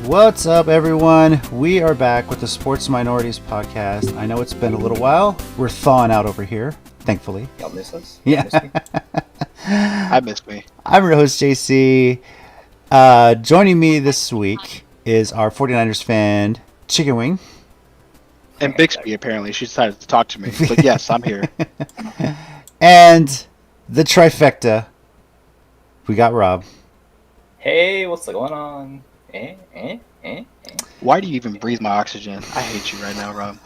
What's up, everyone? We are back with the Sports Minorities podcast. I know it's been a little while. We're thawing out over here, thankfully. Y'all miss us? Yeah. Miss me? I miss me. I'm your host, JC. Joining me this week is our 49ers fan, Chicken Wing. And Bixby, apparently. She decided to talk to me. But yes, I'm here. And the trifecta. We got Rob. Hey, what's going on? Why do you even breathe my oxygen? I hate you right now, Rob.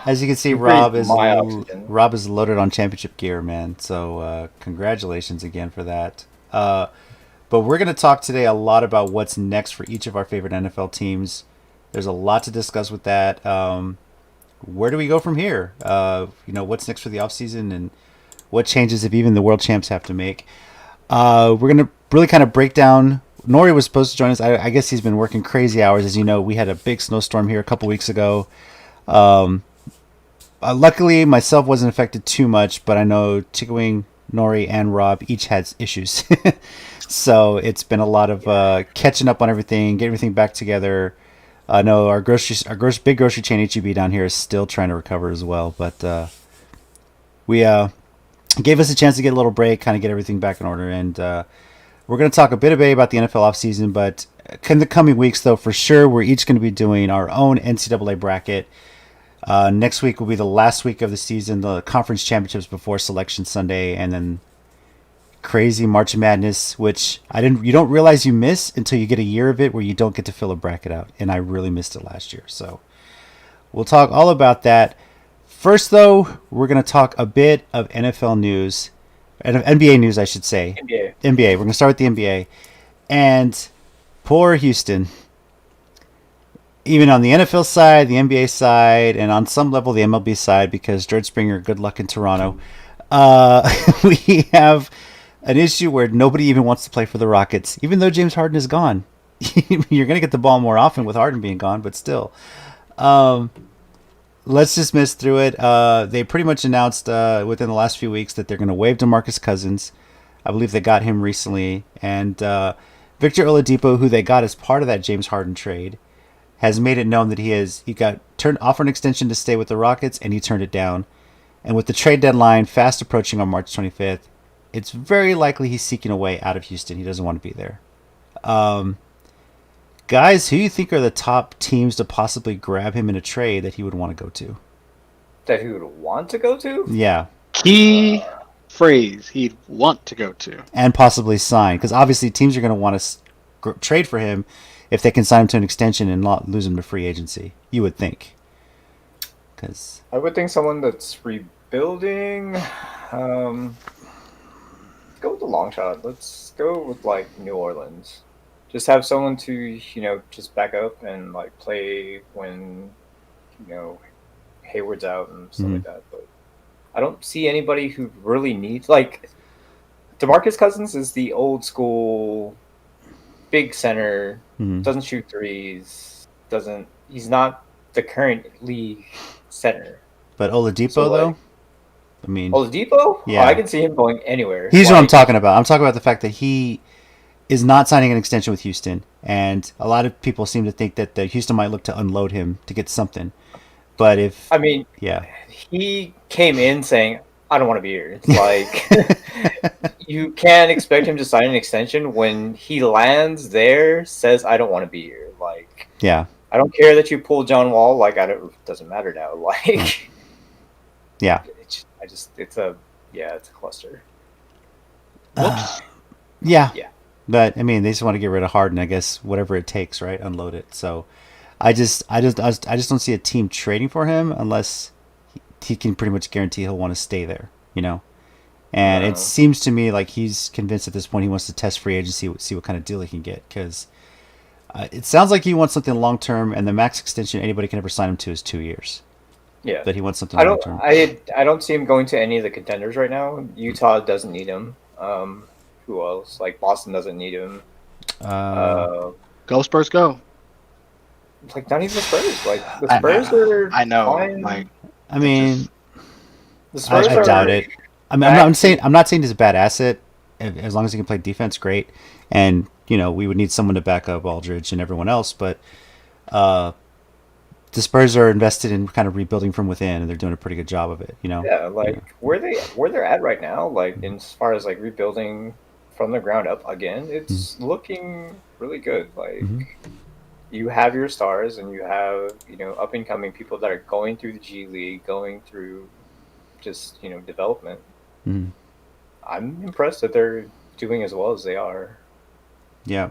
As you can see, You Rob breathe is my oxygen. loaded on championship gear, man. So congratulations again for that. But we're going to talk today a lot about what's next for each of our favorite NFL teams. There's a lot to discuss with that. Where do we go from here? What's next for the offseason and what changes, if even the world champs, have to make. We're going to really kind of break down. Nori was supposed to join us. I guess he's been working crazy hours. As you know, we had a big snowstorm here a couple weeks ago. Luckily, myself wasn't affected too much, but I know Chicken Wing, Nori, and Rob each had issues. So it's been a lot of catching up on everything, getting everything back together. I know our big grocery chain HEB down here is still trying to recover as well, but we gave us a chance to get a little break, kind of get everything back in order, and we're going to talk a bit about the NFL offseason, but in the coming weeks, though, for sure, we're each going to be doing our own NCAA bracket. Next week will be the last week of the season, the conference championships before Selection Sunday, and then crazy March Madness, which you don't realize you miss until you get a year of it where you don't get to fill a bracket out, and I really missed it last year. So we'll talk all about that. First, though, we're going to talk a bit of NFL news, NBA news, I should say. NBA. We're going to start with the NBA. And poor Houston. Even on the NFL side, the NBA side, and on some level the MLB side, because George Springer, good luck in Toronto, we have an issue where nobody even wants to play for the Rockets, even though James Harden is gone. You're going to get the ball more often with Harden being gone, but still. Let's just miss through it. They pretty much announced within the last few weeks that they're going to waive DeMarcus Cousins. I believe they got him recently. And Victor Oladipo, who they got as part of that James Harden trade, has made it known that he got offered an extension to stay with the Rockets, and he turned it down. And with the trade deadline fast approaching on March 25th, it's very likely he's seeking a way out of Houston. He doesn't want to be there. Guys, who do you think are the top teams to possibly grab him in a trade that he would want to go to? That he would want to go to? Yeah. Key phrase he'd want to go to. And possibly sign. Because obviously teams are going to want to trade for him if they can sign him to an extension and not lose him to free agency. You would think. I would think someone that's rebuilding. Go with the long shot. Let's go with New Orleans. Just have someone to, just back up and play when, Hayward's out and stuff like that. But I don't see anybody who really needs DeMarcus Cousins is the old school big center, doesn't shoot threes, he's not the current league center. But Oladipo though? Oladipo? Yeah. Oh, I can see him going anywhere. He's what I'm talking about. I'm talking about the fact that he is not signing an extension with Houston, and a lot of people seem to think that Houston might look to unload him to get something. But he came in saying, "I don't want to be here." It's you can't expect him to sign an extension when he lands there, says, "I don't want to be here." Yeah, I don't care that you pull John Wall. It doesn't matter now. yeah, it's a cluster. Yeah. Yeah. But they just want to get rid of Harden, I guess, whatever it takes, right? Unload it. So, I just don't see a team trading for him unless he can pretty much guarantee he'll want to stay there, And it seems to me like he's convinced at this point he wants to test free agency, see what kind of deal he can get, because it sounds like he wants something long term, and the max extension anybody can ever sign him to is 2 years. Yeah, but he wants something long term. I don't see him going to any of the contenders right now. Utah doesn't need him. Who else? Boston doesn't need him. Go Spurs, go. Not even the Spurs. The Spurs are. I know. Fine. The Spurs I doubt it. I'm not saying he's a bad asset. As long as he can play defense, great. And we would need someone to back up Aldridge and everyone else. But the Spurs are invested in kind of rebuilding from within, and they're doing a pretty good job of it. Yeah, where they're at right now, like in as far as like rebuilding from the ground up again, it's looking really good. Like you have your stars, and you have up and coming people that are going through the G League, going through just development. I'm impressed that they're doing as well as they are. Yeah.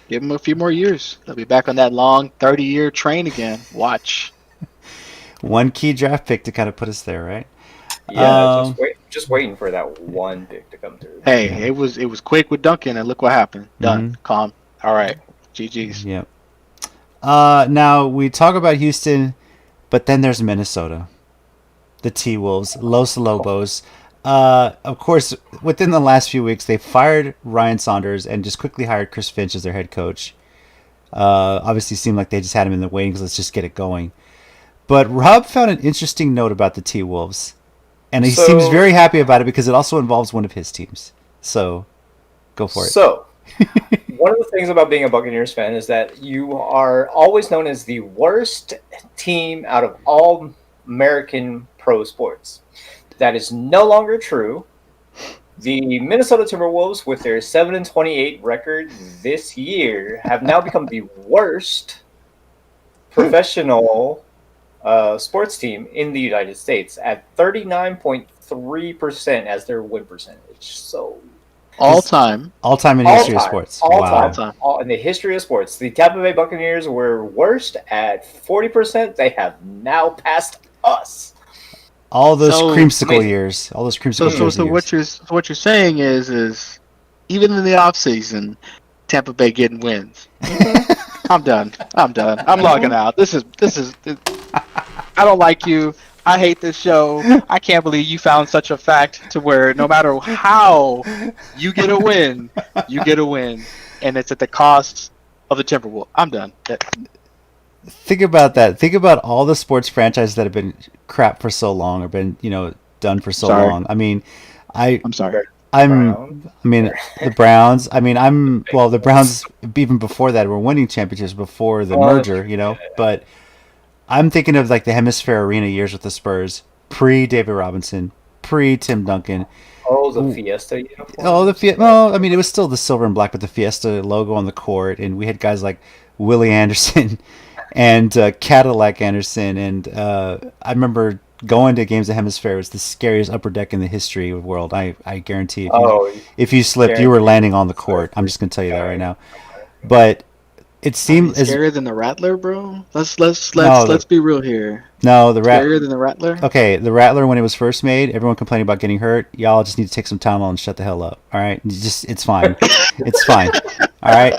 Give them a few more years. They'll be back on that long 30-year train again. Watch. One key draft pick to kind of put us there, right? Yeah, just waiting for that one pick to come through. Hey, it was quick with Duncan, and look what happened. Done. Calm. All right. GG's. Yep. Now we talk about Houston, but then there's Minnesota, the T-Wolves, Los Lobos. Of course, within the last few weeks, they fired Ryan Saunders and just quickly hired Chris Finch as their head coach. Obviously, seemed like they just had him in the waiting because let's just get it going. But Rob found an interesting note about the T-Wolves, and he seems very happy about it because it also involves one of his teams. So, go for it. So, one of the things about being a Buccaneers fan is that you are always known as the worst team out of all American pro sports. That is no longer true. The Minnesota Timberwolves, with their 7-28 record this year, have now become the worst professional sports team in the United States at 39.3% as their win percentage. So all time in history of sports. All time in the history of sports. The Tampa Bay Buccaneers were worst at 40%. They have now passed us. All those creamsicle years. So what you're saying is even in the offseason, Tampa Bay getting wins. I'm done. I'm logging out. This is I don't like you. I hate this show. I can't believe you found such a fact to where no matter how you get a win, and it's at the cost of the Timberwolves. I'm done. Think about that. Think about all the sports franchises that have been crap for so long or been, done for so long. I mean, I'm sorry. The Browns. The Browns even before that were winning championships before the merger, but I'm thinking of like the Hemisphere Arena years with the Spurs, pre-David Robinson, pre-Tim Duncan. Oh, the Fiesta uniform. It was still the silver and black, but the Fiesta logo on the court, and we had guys like Willie Anderson and Cadillac Anderson, and I remember going to games at Hemisphere. It was the scariest upper deck in the history of the world. I guarantee if you slipped, you were landing on the court. I'm just going to tell you that right now. But it seemed scarier than the Rattler, bro. Let's be real here. No, scarier than the Rattler. Okay, the Rattler when it was first made, everyone complaining about getting hurt. Y'all just need to take some Tylenol and shut the hell up. All right, it's fine. It's fine. All right.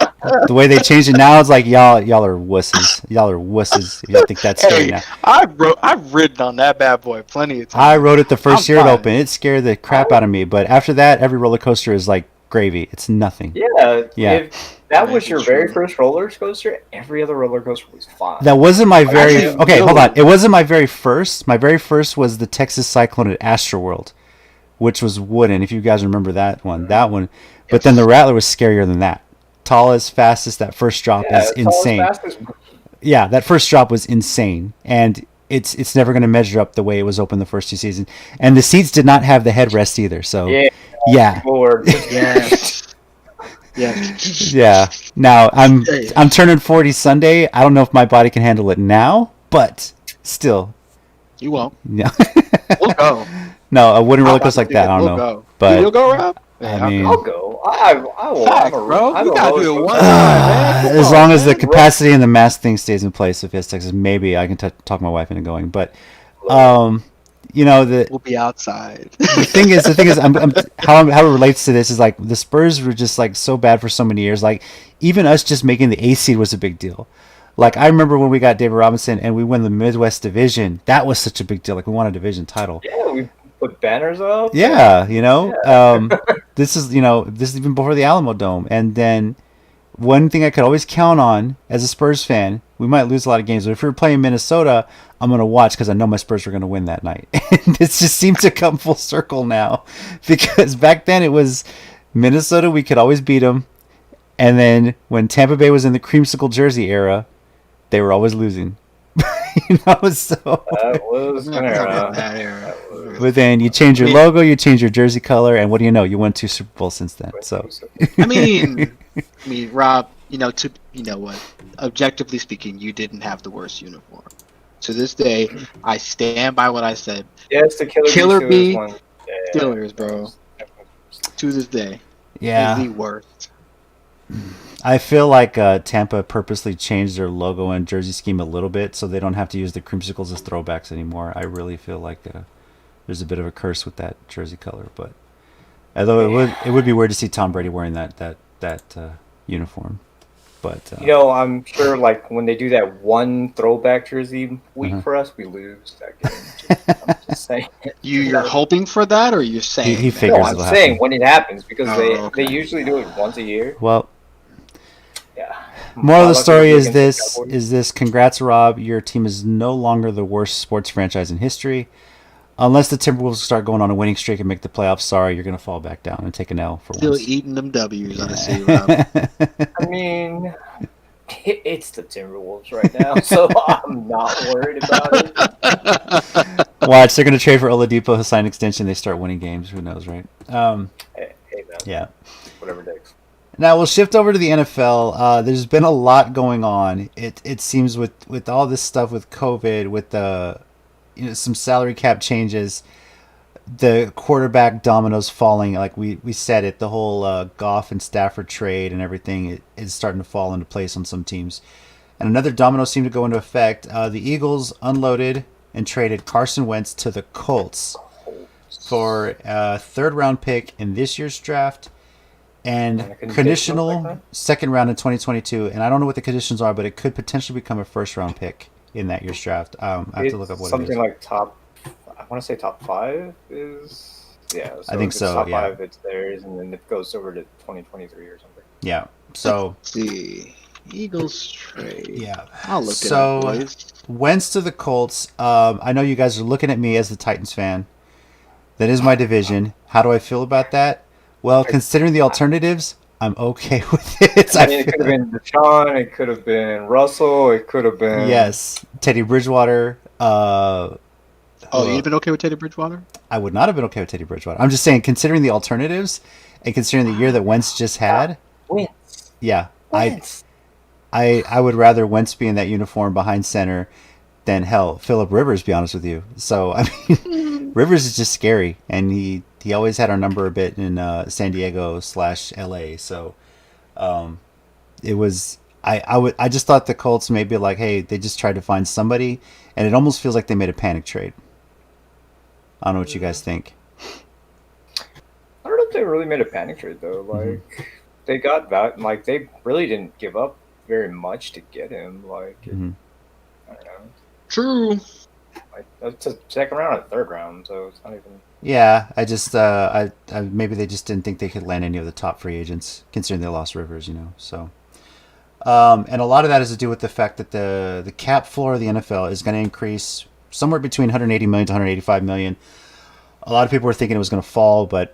The way they changed it now is like y'all are wusses. Y'all are wusses. If you think that's scary now. I've ridden on that bad boy plenty of times. I rode it the first year it opened. It scared the crap out of me. But after that, every roller coaster is like gravy. It's nothing. Yeah. If that was your very first roller coaster, every other roller coaster was fine. That wasn't my hold on. It wasn't my very first. My very first was the Texas Cyclone at Astroworld, which was wooden. If you guys remember that one. But then the Rattler was scarier than that. Tallest, fastest. That first drop is insane. Yeah, that first drop was insane, and it's never going to measure up the way it was open the first two seasons. And the seats did not have the headrest either. So yeah. Yeah. Now I'm turning 40 Sunday. I don't know if my body can handle it now, but still. You won't. Yeah. We'll go. No, I wouldn't roller coaster like that. I don't know. Go. But you'll go, Rob? I'll go. I will. Fact, bro. We gotta do it one time, man. As long as the capacity and the mask thing stays in place, if it's Texas, maybe I can talk my wife into going. But, we'll be outside. The thing is, how it relates to this is like the Spurs were just like so bad for so many years. Like even us just making the A seed was a big deal. Like I remember when we got David Robinson and we won the Midwest Division. That was such a big deal. Like we won a division title. Yeah, we put banners up. Yeah, this is even before the Alamo Dome. And then one thing I could always count on as a Spurs fan, we might lose a lot of games, but if we were playing Minnesota, I'm going to watch because I know my Spurs were going to win that night. And this just seemed to come full circle now because back then it was Minnesota, we could always beat them. And then when Tampa Bay was in the creamsicle jersey era, they were always losing. So that was an era. But then you change your logo, you change your jersey color, and what do you know? You won 2 Super Bowls since then. So I mean, Rob, objectively speaking, you didn't have the worst uniform. To this day, I stand by what I said. Yes, the Killer Bee Steelers, bro. To this day, yeah, is the worst. I feel like Tampa purposely changed their logo and jersey scheme a little bit so they don't have to use the creamsicles as throwbacks anymore. I really feel like there's a bit of a curse with that jersey color, but although it would be weird to see Tom Brady wearing that uniform. But I'm sure like when they do that one throwback jersey week for us, we lose that game. I'm just saying. You're hoping for that, or you're saying he figures I'm saying when it happens because they usually do it once a year. Well, yeah. Moral of the story is this. Congrats, Rob. Your team is no longer the worst sports franchise in history. Unless the Timberwolves start going on a winning streak and make the playoffs, sorry, you're going to fall back down and take an L for Still once. Still eating them W's, I see, Rob. I mean, it's the Timberwolves right now, so I'm not worried about it. Watch, they're going to trade for Oladipo, he'll sign an extension, they start winning games. Who knows, right? Hey, man. Yeah. Whatever it takes. Now we'll shift over to the NFL. There's been a lot going on. It seems with all this stuff with COVID, with the some salary cap changes, the quarterback dominoes falling. Like we said it, the whole Goff and Stafford trade and everything is starting to fall into place on some teams. And another domino seemed to go into effect. The Eagles unloaded and traded Carson Wentz to the Colts for a 3rd-round pick in this year's draft. And conditional 2nd round in 2022. And I don't know what the conditions are, but it could potentially become a 1st-round pick in that year's draft. I have to look up what it is. Something like I want to say top 5 is, yeah. So I think so, top 5, it's theirs, and then it goes over to 2023 or something. Yeah, so. Let's see. Eagles trade. Yeah. I'll look it up, boys. Wentz to the Colts. I know you guys are looking at me as the Titans fan. That is my division. How do I feel about that? Well, considering the alternatives, I'm okay with it. I mean, it could have been Deshaun, it could have been Russell, it could have been... Yes, Teddy Bridgewater. You'd have been okay with Teddy Bridgewater? I would not have been okay with Teddy Bridgewater. I'm just saying, considering the alternatives and considering the year that Wentz just had... Wentz. Yeah. Wentz. I would rather Wentz be in that uniform behind center than, hell, Phillip Rivers, be honest with you. So, I mean, Rivers is just scary, and he always had our number a bit in San Diego / LA. So it was I just thought the Colts may be like, hey, they just tried to find somebody, and it almost feels like they made a panic trade. I don't know what you guys think. I don't know if they really made a panic trade though. Like they got that, like they really didn't give up very much to get him. Like I don't know. True. Like it's a 2nd round and 3rd round, so it's not even. Yeah, I just I maybe they just didn't think they could land any of the top free agents, considering they lost Rivers, So, and a lot of that has to do with the fact that the cap floor of the NFL is going to increase somewhere between 180 million to 185 million. A lot of people were thinking it was going to fall, but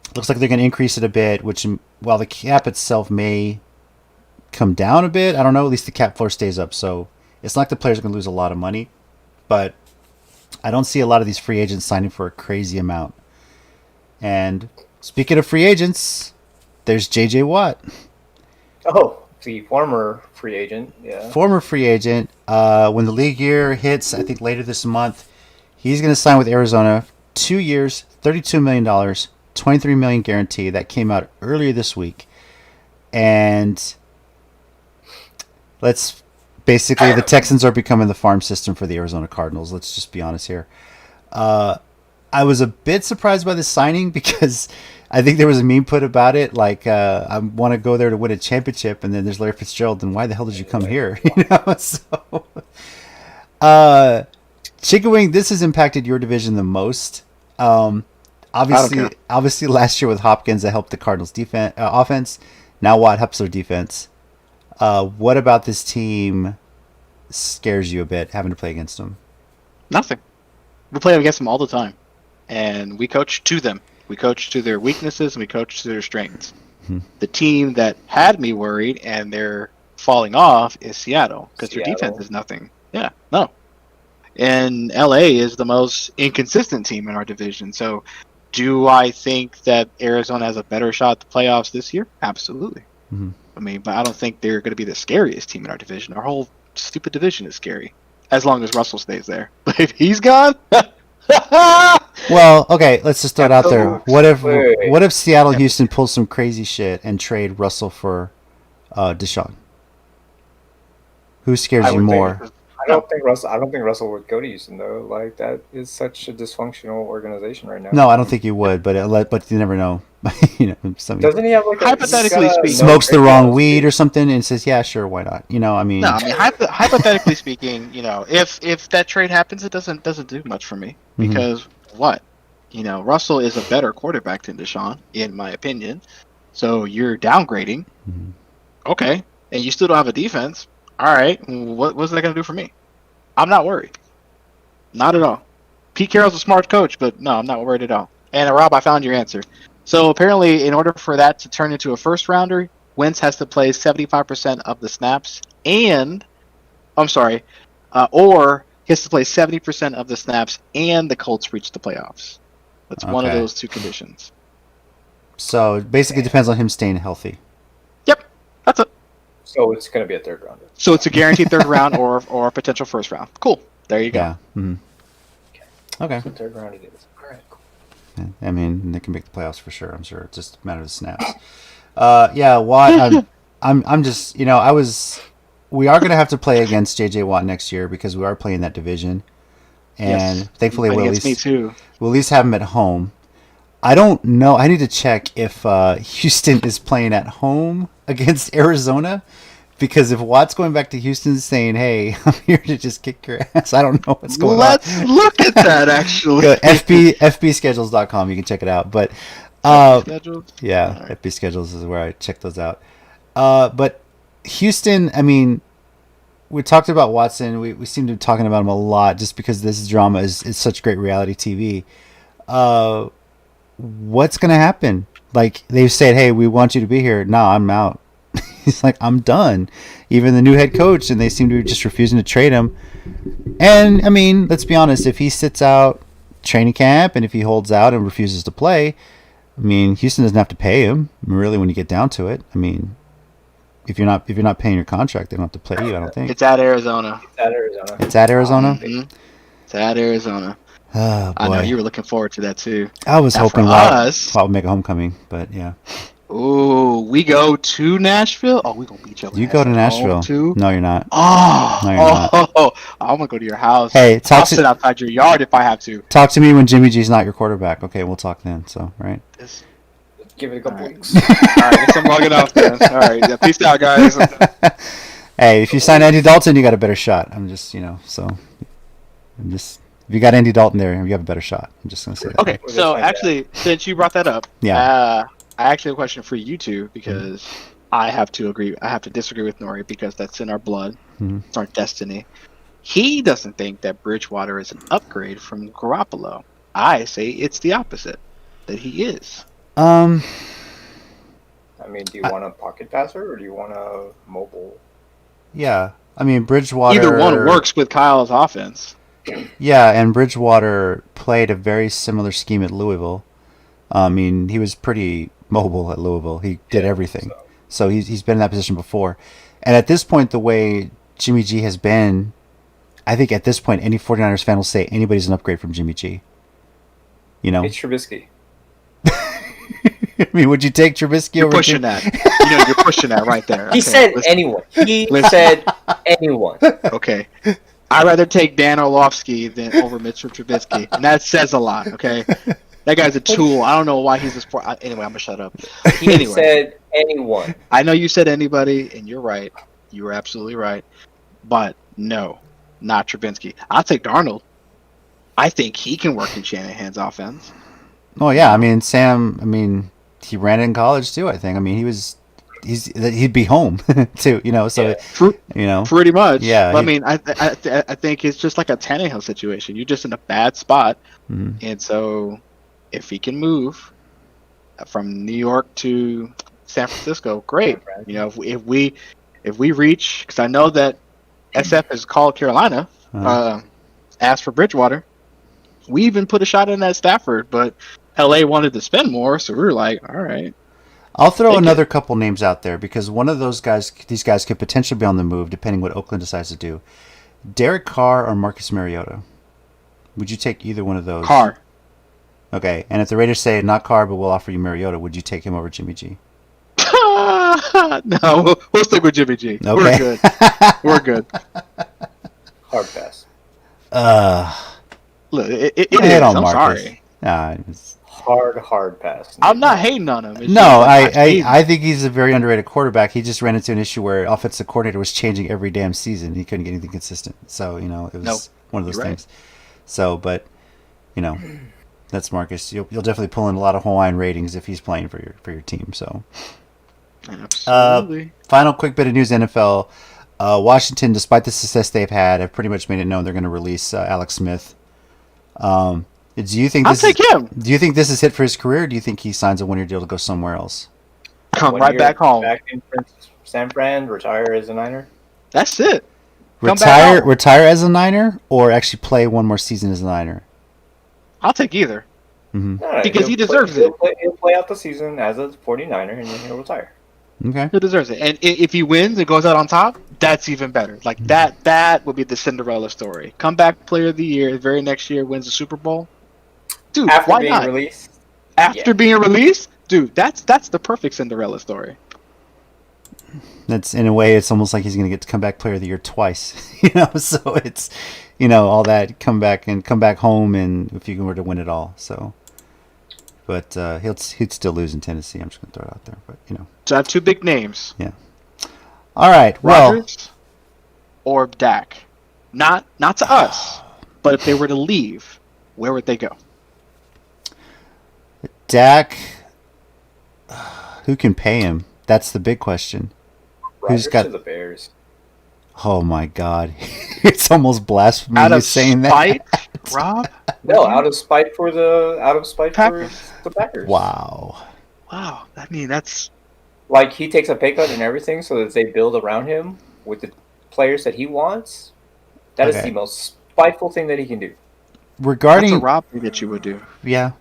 it looks like they're going to increase it a bit. Which, while the cap itself may come down a bit, I don't know. At least the cap floor stays up, so it's not like the players are going to lose a lot of money, but I don't see a lot of these free agents signing for a crazy amount. And speaking of free agents, there's J.J. Watt. Oh, the former free agent, yeah. Former free agent. When the league year hits, I think later this month, he's going to sign with Arizona. 2 years, $32 million, $23 million guarantee. That came out earlier this week. And basically, the Texans are becoming the farm system for the Arizona Cardinals. Let's just be honest here. I was a bit surprised by this signing because I think there was a meme put about it, like I want to go there to win a championship, and then there's Larry Fitzgerald. And why the hell did you come here? So, Chicken Wing, this has impacted your division the most. Obviously, last year with Hopkins, that helped the Cardinals' offense. Now Watt helps their defense. What about this team scares you a bit, having to play against them? Nothing. We play against them all the time, and we coach to them. We coach to their weaknesses, and we coach to their strengths. The team that had me worried and they're falling off is Seattle because their defense is nothing. Yeah, no. And LA is the most inconsistent team in our division. So do I think that Arizona has a better shot at the playoffs this year? Absolutely. I mean, but I don't think they're going to be the scariest team in our division. Our whole stupid division is scary as long as Russell stays there. But if he's gone... Well, okay, let's just throw it out there. What if Seattle Houston pulls some crazy shit and trade Russell for Deshaun? Who scares you more? I don't think Russell would go to Houston though. Like that is such a dysfunctional organization right now. No, I don't think he would, but you never know. Doesn't he have like hypothetically speaking, smokes the wrong weed or something and says, "Yeah, sure, why not?" I mean, hypothetically speaking, if that trade happens, it doesn't do much for me because what? Russell is a better quarterback than Deshaun, in my opinion. So you're downgrading, okay, and you still don't have a defense. All right, what's that going to do for me? I'm not worried. Not at all. Pete Carroll's a smart coach, but no, I'm not worried at all. And Rob, I found your answer. So apparently, in order for that to turn into a first rounder, Wentz has to play 75% of the snaps, or he has to play 70% of the snaps, and the Colts reach the playoffs. That's one of those two conditions. So it basically depends on him staying healthy. Yep, that's it. So it's going to be a third rounder. So it's a guaranteed third round or a potential first round. Cool. There you go. Yeah. Okay. So third round it is. All right. Cool. Yeah, I mean, they can make the playoffs for sure. I'm sure. It's just a matter of snaps. Watt. I'm just. We are going to have to play against JJ Watt next year because we are playing that division, and thankfully we'll at least have him at home. I don't know. I need to check if Houston is playing at home against Arizona, because if Watt's going back to Houston saying, "Hey, I'm here to just kick your ass," I don't know what's going on. Let's look at that. Actually, FBschedules.com. You can check it out. But schedules. Yeah, right. FB Schedules is where I check those out. But Houston, I mean, we talked about Watson. We seem to be talking about him a lot just because this drama is such great reality TV. What's going to happen? Like, they've said, "Hey, we want you to be here." No, I'm out. He's like, "I'm done." Even the new head coach, and they seem to be just refusing to trade him. And, I mean, let's be honest. If he sits out training camp and if he holds out and refuses to play, I mean, Houston doesn't have to pay him, really, when you get down to it. I mean, if you're not paying your contract, they don't have to play you, I don't think. It's at Arizona. It's at Arizona? Mm-hmm. It's at Arizona. Oh, boy. I know you were looking forward to that too. I was hoping Watt would make a homecoming, but yeah. Ooh, we go to Nashville? Oh, we gonna beat you. You go to Nashville too? No, you're not. Oh, no, you're not. I'm gonna go to your house. Hey, I'll sit outside your yard if I have to. Talk to me when Jimmy G's not your quarterback. Okay, we'll talk then. So, right? Give it a couple weeks. All right, guess I'm logging off then. All right, yeah, peace out, guys. Hey, if you sign Andy Dalton, you got a better shot. If you got Andy Dalton there, you have a better shot. I'm just going to say that. Okay, so actually, since you brought that up, I actually have a question for you two because I have to disagree with Nori because that's in our blood. It's our destiny. He doesn't think that Bridgewater is an upgrade from Garoppolo. I say it's the opposite, that he is. I mean, do you want a pocket passer or do you want a mobile? Yeah, I mean, Bridgewater. Either one works with Kyle's offense. Yeah, and Bridgewater played a very similar scheme at Louisville. I mean, he was pretty mobile at Louisville. He did everything. So he's been in that position before. And at this point, the way Jimmy G has been, I think at this point, any 49ers fan will say anybody's an upgrade from Jimmy G. You know? It's Trubisky. I mean, would you take Trubisky you're over? Pushing that. You're pushing that right there. He said anyone. He said anyone. Okay. I'd rather take Dan Orlovsky than over Mitchell Trubisky, and that says a lot. Okay, that guy's a tool. I don't know why he's a sport. Anyway, I'm gonna shut up. He said anyone. I know you said anybody, and you're right. You were absolutely right. But no, not Trubisky. I'll take Darnold. I think he can work in Shanahan's offense. Oh yeah, I mean Sam. I mean he ran it in college too. I think. I mean he'd be home too. You know, so you know pretty much. Yeah. I mean, I think it's just like a Tannehill situation. You're just in a bad spot, and so if he can move from New York to San Francisco, great. You know, if we reach, because I know that SF has called Carolina, asked for Bridgewater. We even put a shot in at Stafford, but LA wanted to spend more, so we were like, all right. I'll throw another couple names out there because one of these guys could potentially be on the move depending what Oakland decides to do. Derek Carr or Marcus Mariota? Would you take either one of those? Carr. Okay, and if the Raiders say not Carr, but we'll offer you Mariota, would you take him over Jimmy G? No, we'll stick with Jimmy G. Okay. We're good. We're good. Hard pass. Look, it is. I'm sorry. Hard pass. I'm not hating on him. I think he's a very underrated quarterback. He just ran into an issue where offensive coordinator was changing every damn season. He couldn't get anything consistent. So, you know, it was one of those things. So, but, you know, that's Marcus. You'll definitely pull in a lot of Hawaiian ratings if he's playing for your team. So, absolutely. Final quick bit of news, NFL. Washington, despite the success they've had, have pretty much made it known they're going to release Alex Smith. Do you think I'll take him. Do you think this is hit for his career? Or do you think he signs a 1-year deal to go somewhere else? Come right back home. Back in San Fran, retire as a Niner. That's it. Retire as a Niner, or actually play one more season as a Niner? I'll take either. Mm-hmm. Because he deserves it. He'll play out the season as a 49er, and then he'll retire. Okay. He deserves it. And if he wins and goes out on top, that's even better. Like that would be the Cinderella story. Comeback player of the year, the very next year wins the Super Bowl. Dude, after why being not? Released? After being released? Dude, that's the perfect Cinderella story. That's, in a way, it's almost like he's going to get to comeback player of the year twice. You know, so it's, you know, all that come back home, and if you were to win it all. So, but he'd still lose in Tennessee. I'm just going to throw it out there, but you know. So I have two big names. Yeah. All right. Well, Rodgers or Dak. Not to us, but if they were to leave, where would they go? Dak, who can pay him? That's the big question. Who's got the Bears? Oh my God, it's almost blasphemy saying spite, that. Rob? No, out of spite for the Packers. Wow. I mean, that's like he takes a pay cut and everything so that they build around him with the players that he wants. That is the most spiteful thing that he can do. Regarding that's a Rob thing that you would do. Yeah.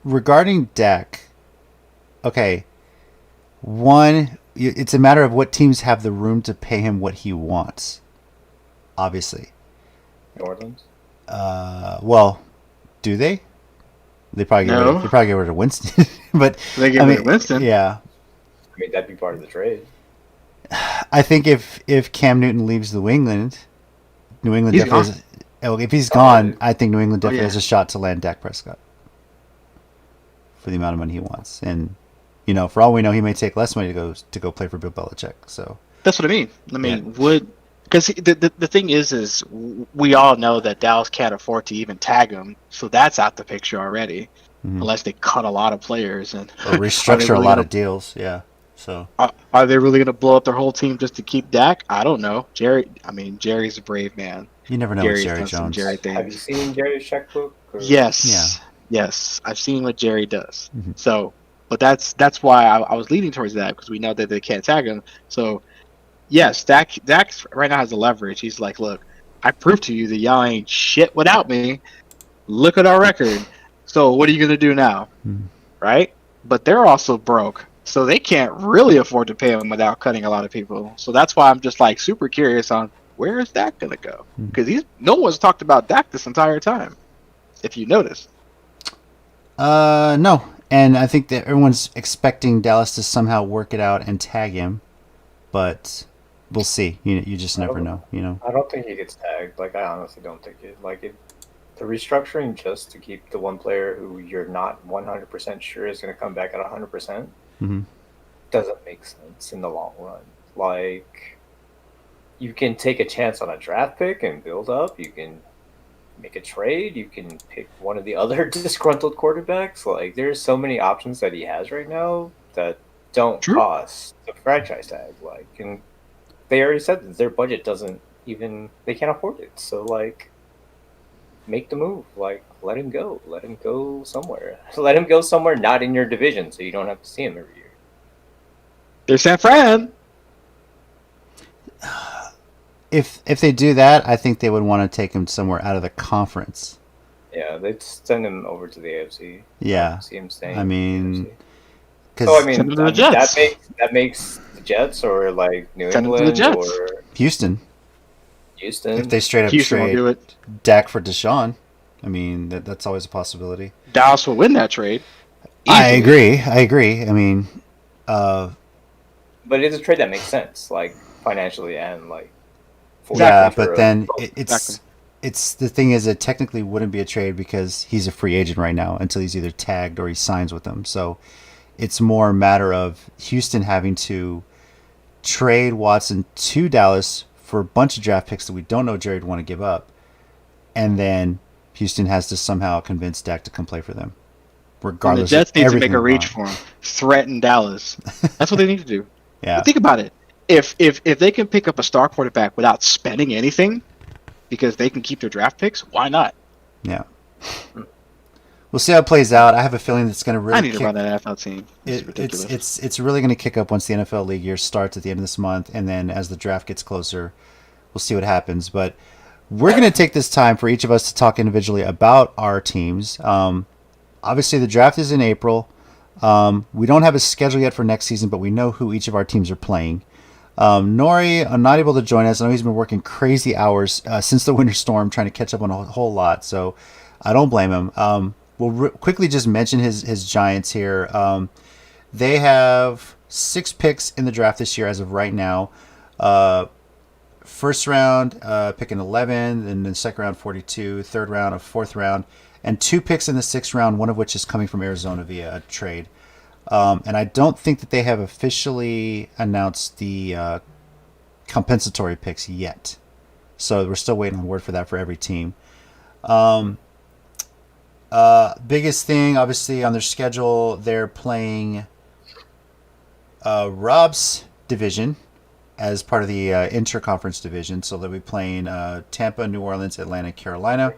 Regarding Dak, okay. One, it's a matter of what teams have the room to pay him what he wants. Obviously. New Orleans. Well, do they? They probably get rid of Winston, but they get rid of Winston. Yeah. I mean, that'd be part of the trade. I think if Cam Newton leaves New England definitely if he's gone, I think New England definitely has a shot to land Dak Prescott for the amount of money he wants. And, you know, for all we know, he may take less money to go play for Bill Belichick. So that's what I mean. Because the thing is we all know that Dallas can't afford to even tag him, so that's out the picture already, unless they cut a lot of players and or restructure a lot of deals. Yeah. So are they really going to blow up their whole team just to keep Dak? I don't know. Jerry's a brave man. You never know with Jerry Jones. Have you seen Jerry's checkbook? Yes. Yeah. Yes, I've seen what Jerry does. Mm-hmm. So, but that's why I was leaning towards that, because we know that they can't tag him. So, yes, Dak right now has the leverage. He's like, look, I proved to you that y'all ain't shit without me. Look at our record. So what are you going to do now? Mm-hmm. Right? But they're also broke. So they can't really afford to pay him without cutting a lot of people. So that's why I'm just like super curious on where is Dak going to go? Because no one's talked about Dak this entire time, if you notice. No. And I think that everyone's expecting Dallas to somehow work it out and tag him. But we'll see. You just never know. You know. I don't think he gets tagged. Like, I honestly don't think it. Like, the restructuring just to keep the one player who you're not 100% sure is going to come back at 100% doesn't make sense in the long run. Like, you can take a chance on a draft pick and build up. You can make a trade. You can pick one of the other disgruntled quarterbacks. Like, there's so many options that he has right now that don't cost the franchise tag. Like, and they already said that their budget doesn't even, they can't afford it. So, like, make the move. Like, let him go. Let him go somewhere. Let him go somewhere not in your division, so you don't have to see him every year. There's San Fran. If they do that, I think they would want to take him somewhere out of the conference. Yeah, they'd send him over to the AFC. Yeah, See him staying. I mean, that makes the Jets or like New England or Houston. If they straight up trade will do it. Dak for Deshaun, I mean that's always a possibility. Dallas will win that trade. Easily. I agree. I mean, but it's a trade that makes sense, like financially and like. Yeah, but then it's the thing is, it technically wouldn't be a trade because he's a free agent right now until he's either tagged or he signs with them. So it's more a matter of Houston having to trade Watson to Dallas for a bunch of draft picks that we don't know Jerry would want to give up, and then Houston has to somehow convince Dak to come play for them. Regardless, the Jets need to make a reach for him, threaten Dallas. That's what they need to do. Yeah, but think about it. If they can pick up a star quarterback without spending anything, because they can keep their draft picks, why not? Yeah. We'll see how it plays out. I have a feeling it's going to really. I need to run that NFL team. It's really going to kick up once the NFL league year starts at the end of this month, and then as the draft gets closer, we'll see what happens. But we're going to take this time for each of us to talk individually about our teams. Obviously, the draft is in April. We don't have a schedule yet for next season, but we know who each of our teams are playing. Nori, I'm not able to join us. I know he's been working crazy hours since the winter storm trying to catch up on a whole lot, so I don't blame him. We'll quickly just mention his Giants here. They have 6 picks in the draft this year as of right now. First round, picking 11, and then second round 42, third round, a fourth round, and 2 picks in the 6th round, one of which is coming from Arizona via a trade. And I don't think that they have officially announced the compensatory picks yet. So we're still waiting on word for that for every team. Biggest thing, obviously, on their schedule, they're playing Rob's division as part of the interconference division. So they'll be playing Tampa, New Orleans, Atlanta, Carolina.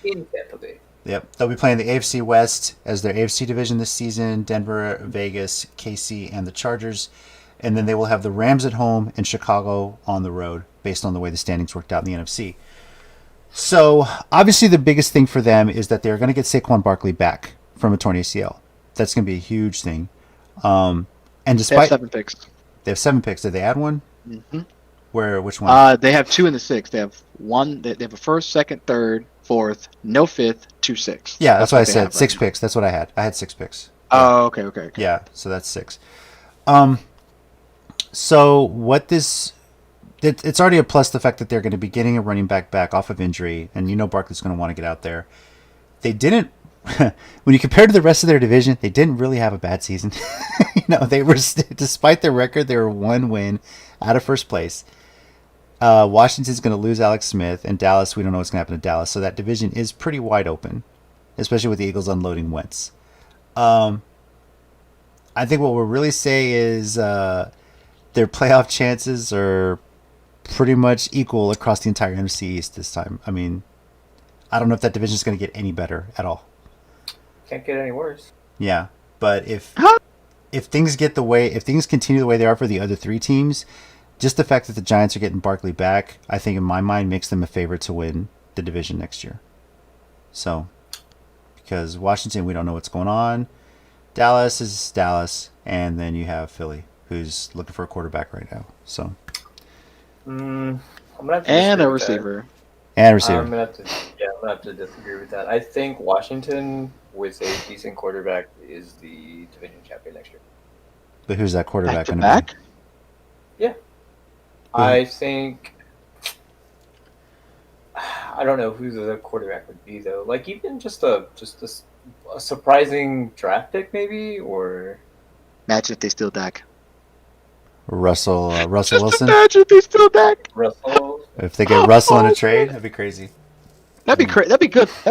In Tampa Bay. Yep. They'll be playing the AFC West as their AFC division this season. Denver, Vegas, KC, and the Chargers. And then they will have the Rams at home and Chicago on the road based on the way the standings worked out in the NFC. So, obviously the biggest thing for them is that they're going to get Saquon Barkley back from a torn ACL. That's going to be a huge thing. And despite... They have 7 picks. They have 7 picks. Did they add one? Mm-hmm. Which one? They have 2 in the 6. They have one. They have a first, second, third, fourth, no fifth, 2 6. Yeah, that's what I said. 6 picks. That's what I had. I had 6 picks. Oh, okay. Yeah, so that's 6. So what this... It's already a plus the fact that they're going to be getting a running back off of injury, and you know Barkley's going to want to get out there. They didn't... when you compare to the rest of their division, they didn't really have a bad season. They were... Despite their record, they were 1 win out of first place. Washington's going to lose Alex Smith, and Dallas, we don't know what's going to happen to Dallas. So that division is pretty wide open, especially with the Eagles unloading Wentz. I think what we'll really say is their playoff chances are pretty much equal across the entire NFC East this time. I mean, I don't know if that division is going to get any better at all. Can't get any worse. Yeah, but if things continue the way they are for the other 3 teams, just the fact that the Giants are getting Barkley back, I think in my mind makes them a favorite to win the division next year. So, because Washington, we don't know what's going on. Dallas is Dallas, and then you have Philly, who's looking for a quarterback right now. So, I'm gonna have to and a receiver. And a receiver. I'm gonna have to disagree with that. I think Washington, with a decent quarterback, is the division champion next year. But who's that quarterback going to be? Yeah. I think... I don't know who the quarterback would be, though. Like, even just a surprising draft pick, maybe? Or... Imagine if they steal Dak. Russell Wilson? Imagine if they steal Dak. Russell? If they get Russell in a trade, that'd be crazy. That'd be good. That'd be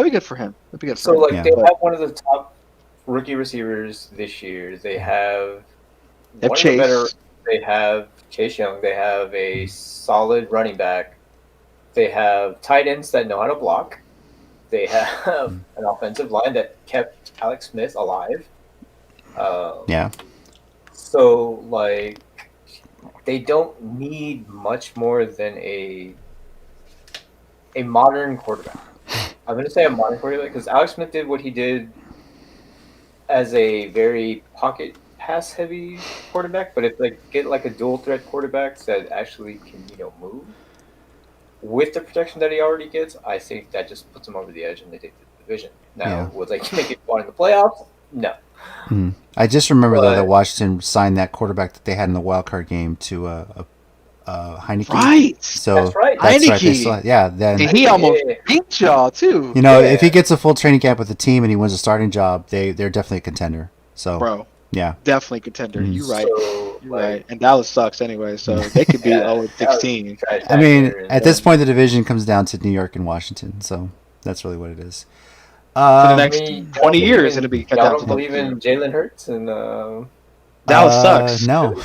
good for him. That'd be good for him. They have one of the top rookie receivers this year. They have Chase. They have Chase Young. They have a solid running back. They have tight ends that know how to block. They have an offensive line that kept Alex Smith alive. Yeah. So, like, they don't need much more than a modern quarterback. I'm going to say a modern quarterback because Alex Smith did what he did as a very pocket pass heavy quarterback. But if they get like a dual threat quarterback that actually can, move with the protection that he already gets, I think that just puts him over the edge and they take the division. Now, would they make it far in the playoffs? No. I just remember though that Washington signed that quarterback that they had in the wild card game to Heineke. Right. So that's right. Heineke. Then and he almost beat y'all too. If he gets a full training camp with the team and he wins a starting job, they're definitely a contender. So, bro, yeah, definitely a contender. You're right. So, You're right. And Dallas sucks anyway, so they could be 0-16. I mean, at this point, the division comes down to New York and Washington. So that's really what it is. For the next 20 years, it'll be. Y'all don't believe in Jalen Hurts and Dallas sucks. No.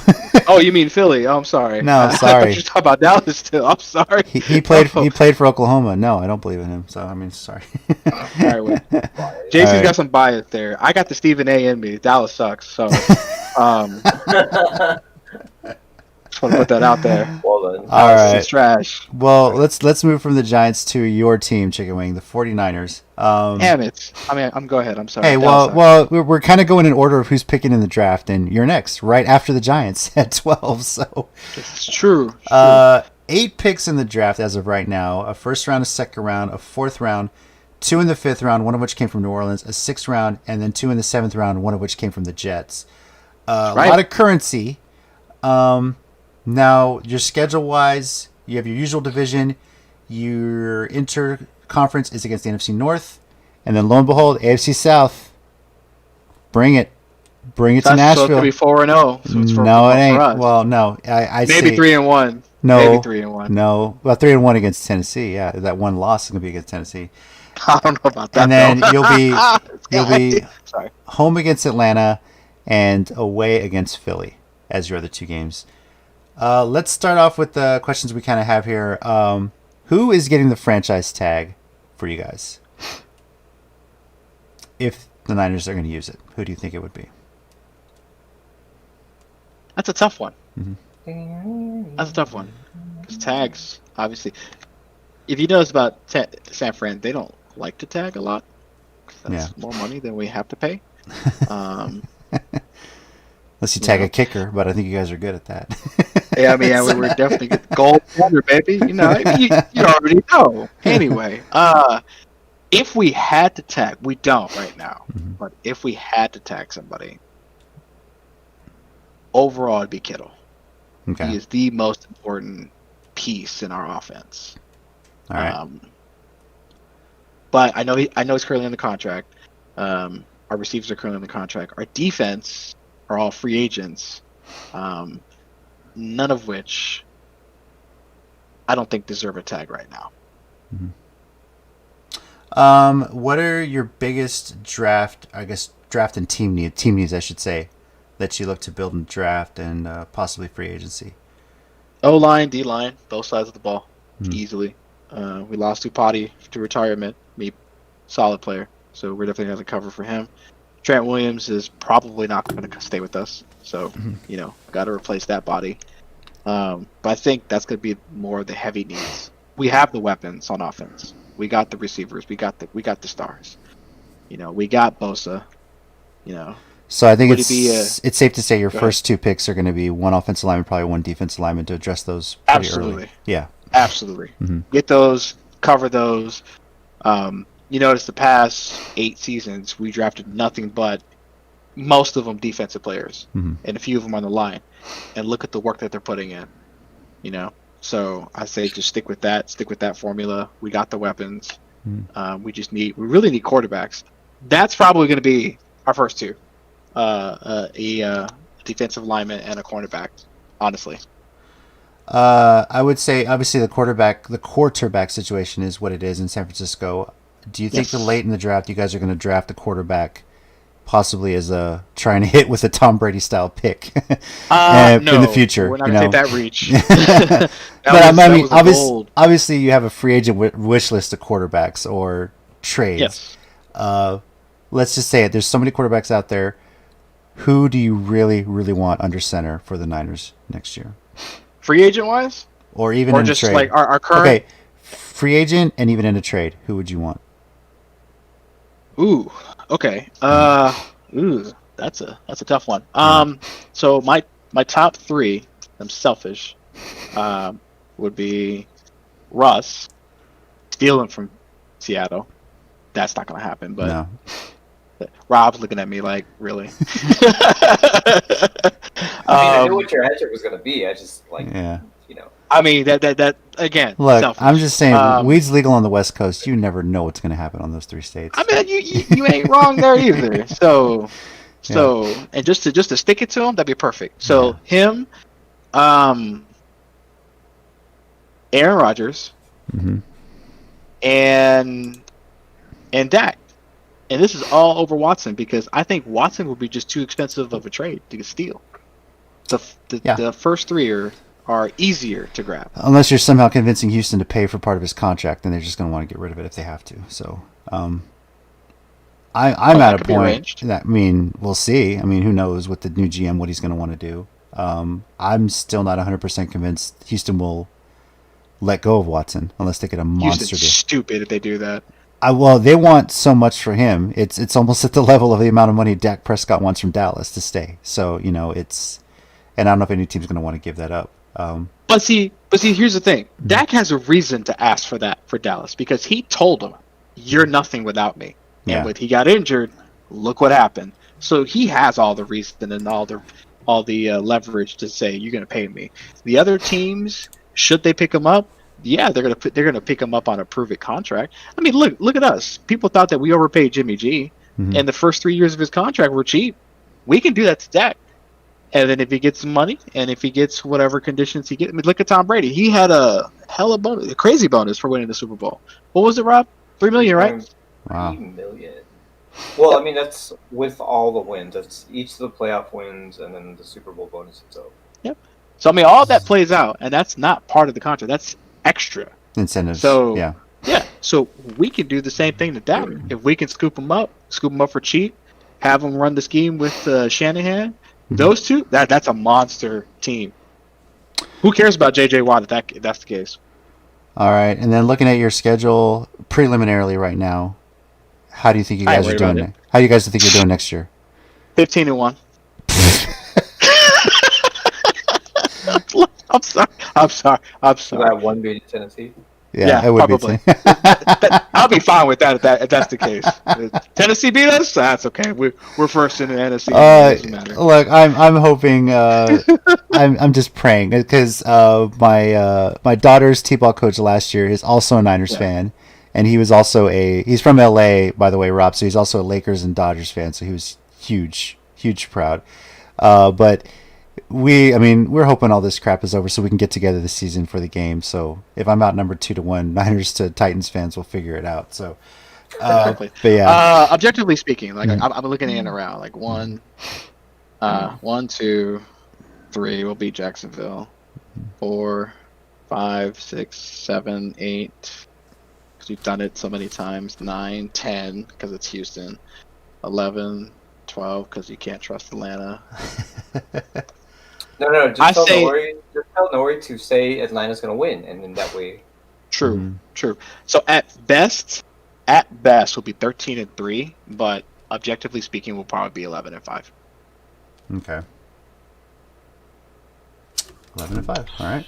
Oh, you mean Philly? Oh, I'm sorry. No, I sorry. you're talking about Dallas still. I'm sorry. He played for Oklahoma. No, I don't believe in him. So I mean, sorry. All right, well, JC's got some bias there. I got the Stephen A in me. Dallas sucks. So, just want to put that out there. Well then, all right. It's trash. Well, let's move from the Giants to your team, Chicken Wing, the 49ers. Damn it. I mean, go ahead. I'm sorry. Hey, well, we're kind of going in order of who's picking in the draft, and you're next, right after the Giants at 12. So it's true. 8 picks in the draft as of right now: a first round, a second round, a fourth round, 2 in the fifth round, one of which came from New Orleans, a sixth round, and then 2 in the seventh round, one of which came from the Jets. A lot of currency. Now, your schedule-wise, you have your usual division. Your inter-conference is against the NFC North. And then, lo and behold, AFC South. Bring it. Bring it to Nashville. So it could be 4-0. No, it ain't. Well, no. I maybe 3-1. No. Maybe 3-1. No. Well, 3-1 against Tennessee. Yeah, that one loss is going to be against Tennessee. I don't know about that. And then you'll be home against Atlanta and away against Philly as your other 2 games. Let's start off with the questions we kind of have here. Who is getting the franchise tag for you guys? If the Niners are going to use it, who do you think it would be? That's a tough one. Mm-hmm. That's a tough one. Because tags, obviously. If you notice about San Fran, they don't like to tag a lot. That's more money than we have to pay. Unless you tag a kicker, but I think you guys are good at that. Yeah, I mean, we were definitely good. Gold standard, baby. You already know. Anyway, if we had to tag, we don't right now, but if we had to tag somebody, overall it'd be Kittle. Okay. He is the most important piece in our offense. All right. But I know he's currently under contract. Our receivers are currently under contract. Our defense are all free agents, none of which I don't think deserve a tag right now. What are your biggest draft and team needs, I should say, that you look to build in draft and possibly free agency? O-line, D-line, both sides of the ball, easily. We lost Tupati to retirement. Solid player, so we're definitely going to cover for him. Trent Williams is probably not going to stay with us, so got to replace that body. But I think that's going to be more of the heavy needs. We have the weapons on offense. We got the receivers. We got the stars. We got Bosa. So I think it's safe to say your first 2 picks are going to be one offensive lineman, probably one defensive lineman to address those pretty early. Yeah, absolutely. Get those, cover those. You notice the past 8 seasons, we drafted nothing but most of them defensive players, and a few of them on the line. And look at the work that they're putting in. So I say just stick with that formula. We got the weapons. We really need quarterbacks. That's probably going to be our first 2, a defensive lineman and a cornerback. Honestly. I would say obviously the quarterback situation is what it is in San Francisco. Do you think that late in the draft you guys are going to draft a quarterback, possibly as a trying to hit with a Tom Brady style pick no, in the future? We're not going to take that reach. Obviously you have a free agent wish list of quarterbacks, or trades. Yes. Let's just say it. There's so many quarterbacks out there. Who do you really, really want under center for the Niners next year? Free agent wise? Or even or in just a trade? like our current? Okay, free agent and even in a trade. Who would you want? Ooh, okay. That's a tough one. So my top three, I'm selfish, would be Russ, stealing from Seattle. That's not gonna happen. But No. Rob's looking at me like, really? I knew what your answer was going to be. I just I mean that again. Look, selfish. I'm just saying, weed's legal on the West Coast. You never know what's going to happen on those 3 states. I mean, you ain't wrong there either. So and just to stick it to him, that'd be perfect. So him, Aaron Rodgers, and Dak. And this is all over Watson because I think Watson would be just too expensive of a trade to steal. The first 3 are easier to grab. Unless you're somehow convincing Houston to pay for part of his contract, then they're just going to want to get rid of it if they have to. So, I'm at a point that, we'll see. Who knows with the new GM what he's going to want to do. I'm still not 100% convinced Houston will let go of Watson unless they get a monster deal. Houston's stupid if they do that. Well, they want so much for him. It's almost at the level of the amount of money Dak Prescott wants from Dallas to stay. So, it's... And I don't know if any team's going to want to give that up. But see, here's the thing. Dak has a reason to ask for that for Dallas because he told them, "You're nothing without me." And when he got injured, look what happened. So he has all the reason and all the leverage to say, "You're going to pay me." The other teams, should they pick him up? Yeah, they're gonna pick him up on a prove-it contract. Look at us. People thought that we overpaid Jimmy G, and the first 3 years of his contract were cheap. We can do that to Dak. And then if he gets some money, and if he gets whatever conditions he gets, look at Tom Brady. He had a hella bonus, a crazy bonus for winning the Super Bowl. What was it, Rob? $3 million, right? Wow. $3 million. Well, that's with all the wins. That's each of the playoff wins, and then the Super Bowl bonus itself. Yep. So all that plays out, and that's not part of the contract. That's extra incentives. So yeah. So we can do the same thing to Dak. If we can scoop him up for cheap, have him run the scheme with Shanahan. Those two, that's a monster team. Who cares about J.J. Watt if that's the case? All right, and then looking at your schedule preliminarily right now, how do you think you guys are doing? How do you guys think you're doing next year? 15-1. I'm sorry. That one beating Tennessee. Yeah, it would probably. be. I'll be fine with that if that's the case. Tennessee beat us. That's okay. We're first in the NFC. Doesn't matter. Look, I'm hoping. I'm just praying because my daughter's t-ball coach last year is also a Niners fan, and he was also he's from LA, by the way, Rob. So he's also a Lakers and Dodgers fan. So he was huge proud. But we're hoping all this crap is over so we can get together this season for the game. So if I'm outnumbered 2-1, Niners to Titans fans will figure it out. So, exactly. But yeah, objectively speaking, I'm looking in around 1, 2, 3 will beat Jacksonville. 4, 5, 6, 7, 8. Because we've done it so many times. 9, 10 because it's Houston. 11, 12 because you can't trust Atlanta. No. Just tell Nori to say Atlanta's going to win, and in that way. True. So at best, will be 13-3, but objectively speaking, will probably be 11-5. Okay. 11-5.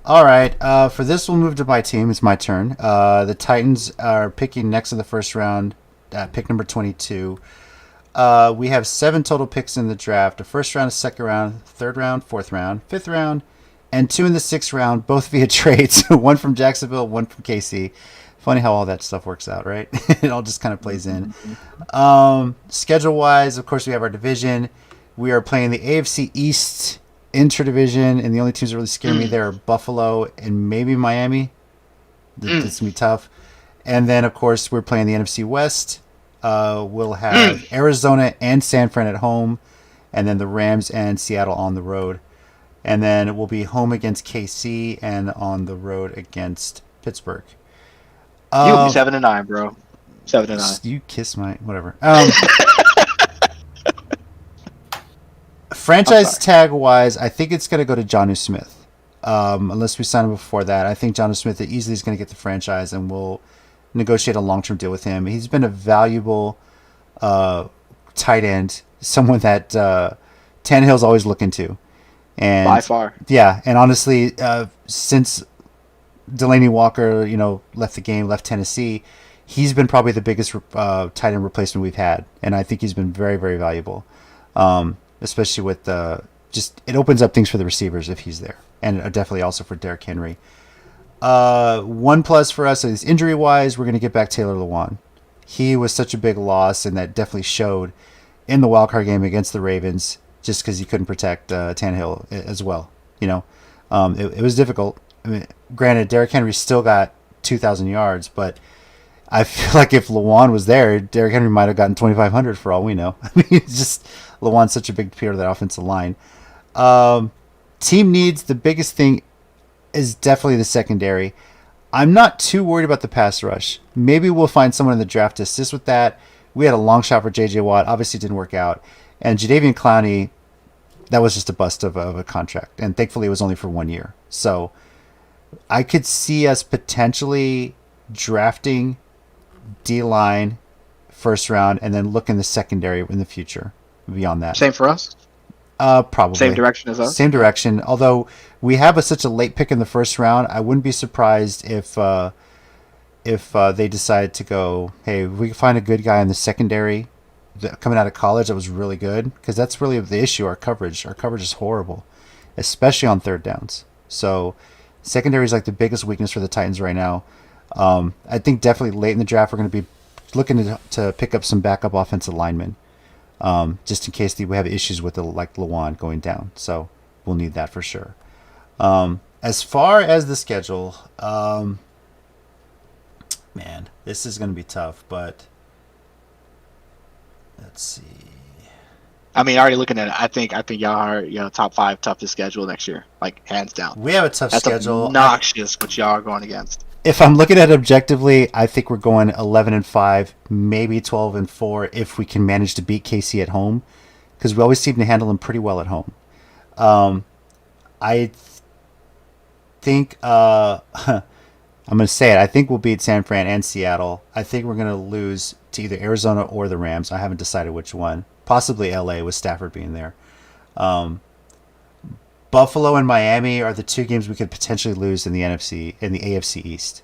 All right. For this, we'll move to my team. It's my turn. The Titans are picking next in the first round, pick number 22. We have 7 total picks in the draft: a first round, a second round, third round, fourth round, fifth round, and 2 in the 6th round, both via trades. 1 from Jacksonville, 1 from KC. Funny how all that stuff works out, right? It all just kind of plays in. Schedule-wise, of course, we have our division. We are playing the AFC East intra-division, and the only teams that really scare me there are Buffalo and maybe Miami. That's going to be tough. And then, of course, we're playing the NFC West. We'll have Arizona and San Fran at home, and then the Rams and Seattle on the road. And then we'll be home against KC and on the road against Pittsburgh. You'll be 7-9, bro. 7-9. You kiss my whatever. Franchise tag wise, I think it's going to go to Jonnu Smith. Unless we sign him before that, I think Jonnu Smith easily is going to get the franchise, and we'll negotiate a long-term deal with him. He's been a valuable tight end, someone that Tannehill's always looking to. And by far. Yeah, and honestly, since Delaney Walker, left the game, left Tennessee, he's been probably the biggest tight end replacement we've had, and I think he's been very, very valuable. Especially with it opens up things for the receivers if he's there, and definitely also for Derrick Henry. One plus for us is injury-wise, we're going to get back Taylor Lewan. He was such a big loss, and that definitely showed in the wildcard game against the Ravens, just because he couldn't protect Tannehill as well. It was difficult. I mean, granted, Derrick Henry still got 2,000 yards, but I feel like if Lewan was there, Derrick Henry might have gotten 2,500 for all we know. I mean, it's just Lewan's such a big part of that offensive line. Team needs, the biggest thing is definitely the secondary. I'm not too worried about the pass rush. Maybe we'll find someone in the draft to assist with that. We had a long shot for J.J. Watt. Obviously, it didn't work out. And Jadeveon Clowney, that was just a bust of a contract. And thankfully, it was only for 1 year. So I could see us potentially drafting D-line first round and then look in the secondary in the future beyond that. Same for us? Probably. Same direction as us? Same direction. Although we have such a late pick in the first round, I wouldn't be surprised if they decide to go, hey, if we can find a good guy in the secondary coming out of college that was really good, because that's really the issue, our coverage. Our coverage is horrible, especially on third downs. So secondary is like the biggest weakness for the Titans right now. I think definitely late in the draft we're going to be looking to pick up some backup offensive linemen, just in case we have issues with Lewan going down. So we'll need that for sure. As far as the schedule, man, this is going to be tough, but let's see. I mean, already looking at it, I think y'all are top 5 toughest schedule next year, like hands down. We have a tough schedule. That's obnoxious what y'all are going against. If I'm looking at it objectively, I think we're going 11-5, maybe 12-4 if we can manage to beat KC at home, because we always seem to handle them pretty well at home. I think I'm going to say it. I think we'll beat San Fran and Seattle. I think we're going to lose to either Arizona or the Rams. I haven't decided which one. Possibly LA with Stafford being there. Buffalo and Miami are the 2 games we could potentially lose in the AFC East.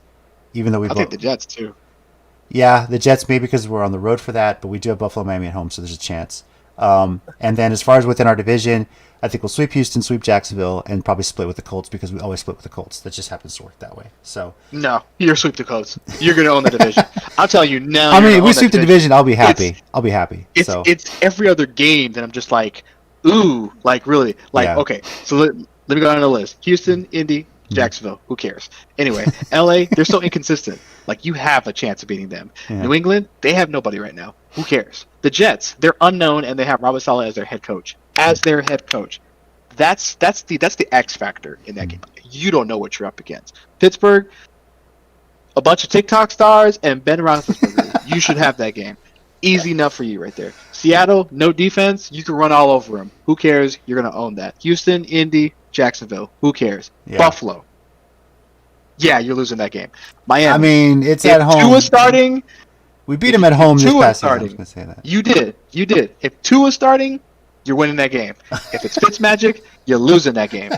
Even though I think the Jets too. Yeah, the Jets maybe because we're on the road for that, but we do have Buffalo and Miami at home, so there's a chance. And then as far as within our division, I think we'll sweep Houston, sweep Jacksonville, and probably split with the Colts because we always split with the Colts. That just happens to work that way. So no, you're sweep the Colts. You're going to own the division. I'll tell you now. I mean, if we sweep the division, I'll be happy. I'll be happy. It's every other game that I'm just like, ooh, like really, like yeah. Okay. So let me go down the list: Houston, Indy, Jacksonville. Who cares? Anyway, LA, they're so inconsistent. Like you have a chance of beating them. Yeah. New England, they have nobody right now. Who cares? The Jets, they're unknown, and they have Robert Saleh as their head coach. That's the X factor in that game. You don't know what you're up against. Pittsburgh, a bunch of TikTok stars, and Ben Roethlisberger. You should have that game. Easy enough for you right there. Seattle, no defense. You can run all over them. Who cares? You're going to own that. Houston, Indy, Jacksonville. Who cares? Yeah. Buffalo. Yeah, you're losing that game. Miami. I mean, it's at home. Tua starting. We beat him at home this past season. I was going to say that. You did. If Tua's starting, you're winning that game. If it's Fitzmagic, you're losing that game.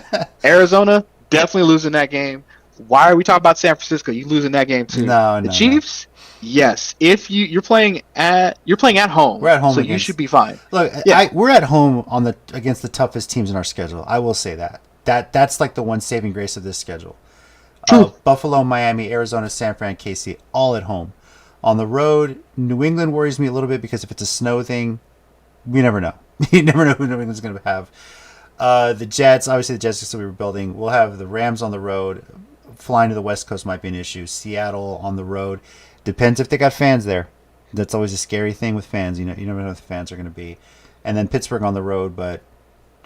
Arizona, definitely losing that game. Why are we talking about San Francisco? You losing that game too. The Chiefs, yes. If you're playing at home. We're at home, so you should be fine. Look, yeah. We're at home against the toughest teams in our schedule. I will say that. That's like the one saving grace of this schedule. True. Buffalo, Miami, Arizona, San Fran, KC, all at home. On the road, New England worries me a little bit because if it's a snow thing, we never know. You never know who New England's going to have. The Jets, obviously the Jets are still rebuilding. We'll have the Rams on the road. Flying to the West Coast might be an issue. Seattle on the road. Depends if they got fans there. That's always a scary thing with fans. You never know what the fans are going to be. And then Pittsburgh on the road, but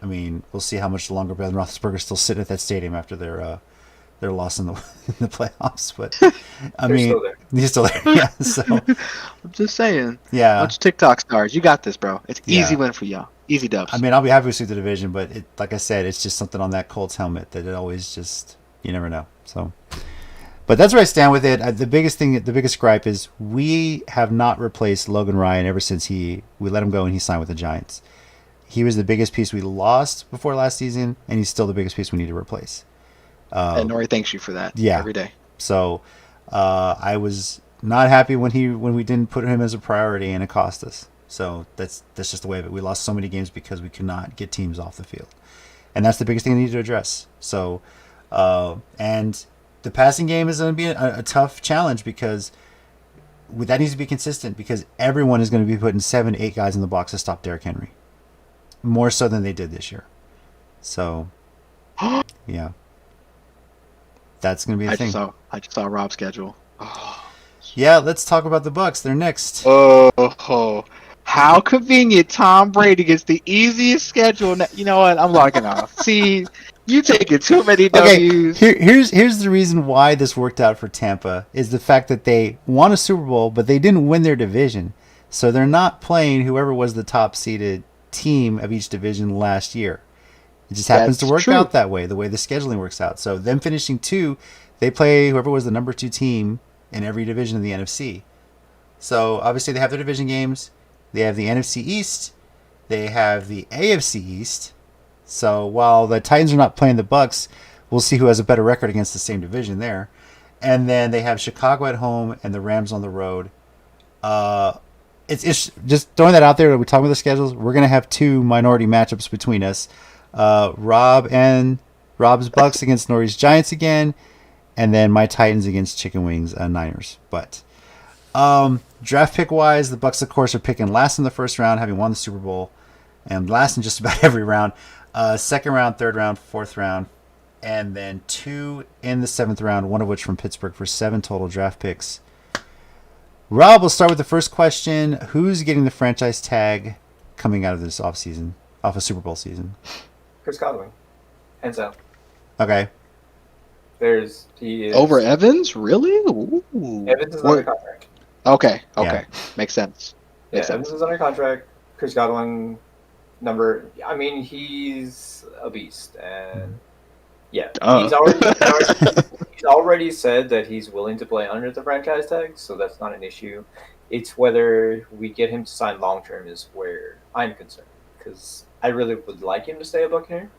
I mean, we'll see how much longer Ben Roethlisberger's still sitting at that stadium after their their loss in the in the playoffs. But I They're mean, still there. he's still there. Yeah. So I'm just saying. yeah, Bunch of TikTok stars. You got this, bro. It's easy yeah. win for y'all. Easy dubs. I mean, I'll be happy to see the division, but like I said, it's just something on that Colts helmet that it always just you never know. So, but that's where I stand with it. The biggest gripe is we have not replaced Logan Ryan ever since we let him go and he signed with the Giants. He was the biggest piece we lost before last season, and he's still the biggest piece we need to replace. And Nori thanks you for that. Yeah. Every day. So I was not happy when we didn't put him as a priority, and it cost us. So that's just the way of it. We lost so many games because we could not get teams off the field, and that's the biggest thing we need to address. So and the passing game is going to be a tough challenge because that needs to be consistent because everyone is going to be putting 7-8 guys in the box to stop Derrick Henry, more so than they did this year. So yeah. That's going to be the thing. I just saw Rob's schedule. Oh. Yeah, let's talk about the Bucs. They're next. Oh, how convenient! Tom Brady gets the easiest schedule. You know what? I'm logging off. See, you taking too many W's. Here's the reason why this worked out for Tampa is the fact that they won a Super Bowl, but they didn't win their division, so they're not playing whoever was the top seeded team of each division last year. It just happens to work out that way, the way the scheduling works out. So them finishing 2, they play whoever was the number 2 team in every division of the NFC. So obviously they have their division games. They have the NFC East. They have the AFC East. So while the Titans are not playing the Bucs, we'll see who has a better record against the same division there. And then they have Chicago at home and the Rams on the road. It's just throwing that out there. We're talking about the schedules. We're going to have 2 minority matchups between us. Rob's Bucs against Nori's Giants again, and then my Titans against Chicken Wings Niners. But draft pick wise, the Bucs of course are picking last in the first round, having won the Super Bowl, and last in just about every round. Second round, third round, fourth round, and then 2 in the 7th round, one of which from Pittsburgh for 7 total draft picks. Rob, we'll start with the first question: who's getting the franchise tag coming out of this offseason, off a Super Bowl season? Chris Godwin, hands down. Okay. He is over Evans, really? Ooh. Evans is under contract. Okay, Yeah. Makes sense. Evans is under contract. Chris Godwin, he's a beast, and he's already said that he's willing to play under the franchise tag, so that's not an issue. It's whether we get him to sign long term is where I'm concerned, because I really would like him to stay a Buccaneer.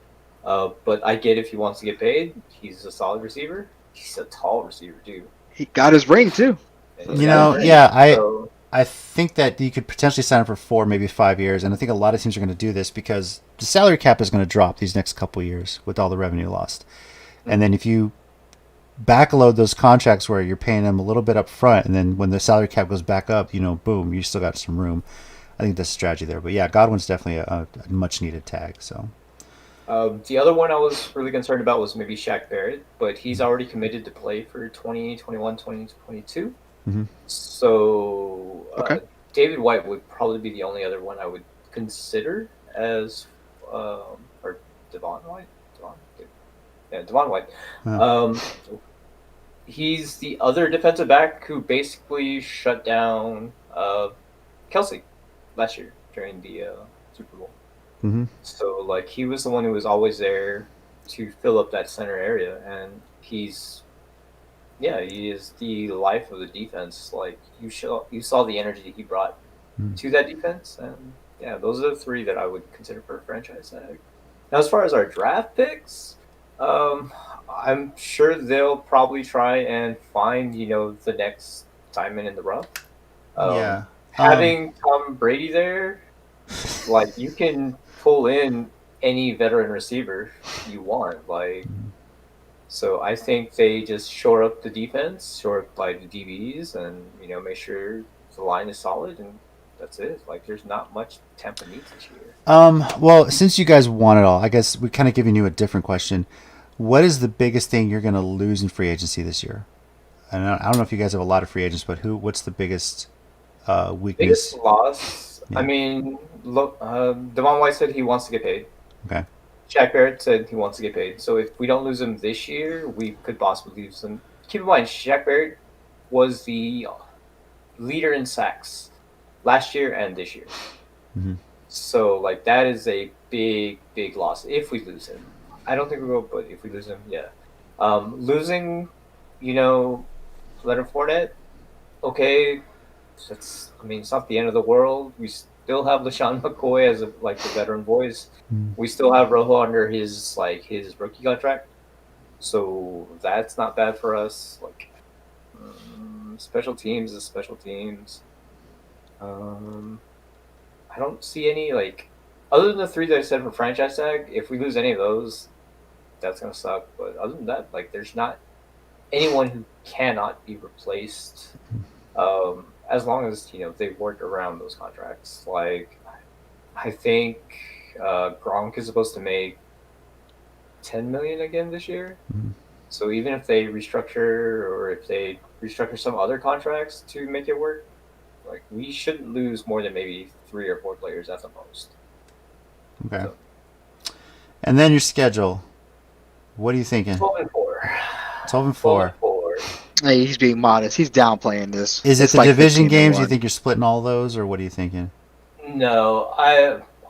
But I get if he wants to get paid. He's a solid receiver. He's a tall receiver, too. He got his ring, too. I think that you could potentially sign him for 4, maybe 5 years, and I think a lot of teams are going to do this because the salary cap is going to drop these next couple of years with all the revenue lost. And then if you backload those contracts where you're paying them a little bit up front, and then when the salary cap goes back up, boom, you still got some room. I think that's a strategy there. But yeah, Godwin's definitely a much needed tag. So the other one I was really concerned about was maybe Shaq Barrett, but he's already committed to play for 2021, 2022. Mm-hmm. So David White would probably be the only other one I would consider as or Devon White. Devon White. He's the other defensive back who basically shut down Kelsey last year during the Super Bowl. Mm-hmm. So, he was the one who was always there to fill up that center area, and he is the life of the defense. You saw the energy he brought to that defense, and those are the 3 that I would consider for a franchise tag. Now, as far as our draft picks, I'm sure they'll probably try and find the next diamond in the rough. Having Tom Brady there, you can pull in any veteran receiver you want. So I think they just shore up the defense, shore up the DBs, and make sure the line is solid, and that's it. There's not much Tampa needs this year. Well, since you guys won it all, I guess we're kind of giving you a different question. What is the biggest thing you're going to lose in free agency this year? I don't know if you guys have a lot of free agents, but what's the biggest weakness? Biggest loss. Yeah. Look, Devon White said he wants to get paid. Okay. Shaq Barrett said he wants to get paid. So if we don't lose him this year, we could possibly lose him. Keep in mind, Shaq Barrett was the leader in sacks last year and this year. Mm-hmm. So like that is a big loss if we lose him. I don't think we will, but if we lose him, yeah. Losing, Leonard Fournette, okay, it's not the end of the world. We still have LaShawn McCoy as the veteran voice. We still have Rojo under his rookie contract, so that's not bad for us. Special teams is special teams. I don't see any other than the 3 that I said for franchise tag. If we lose any of those, that's gonna suck. But other than that, there's not anyone who cannot be replaced. As long as they work around those contracts. I think Gronk is supposed to make $10 million again this year. Mm-hmm. So even if they restructure or if they restructure some other contracts to make it work, we shouldn't lose more than maybe 3 or 4 players at the most. Okay. So. And then your schedule. What are you thinking? 12-4. 12-4. Hey, he's being modest. He's downplaying this. Is it the division games? You think you're splitting all those, or what are you thinking? No,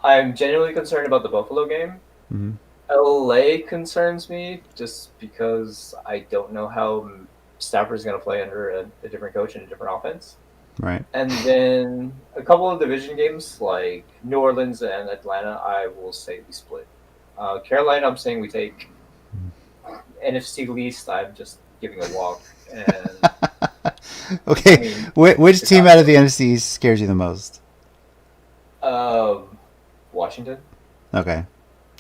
I'm genuinely concerned about the Buffalo game. Mm-hmm. LA concerns me just because I don't know how Stafford's going to play under a different coach and a different offense. Right. And then a couple of division games like New Orleans and Atlanta, I will say we split. Carolina, I'm saying we take. NFC least, I'm just giving a walk. And okay, which team out of the NFC scares you the most? Washington. Okay,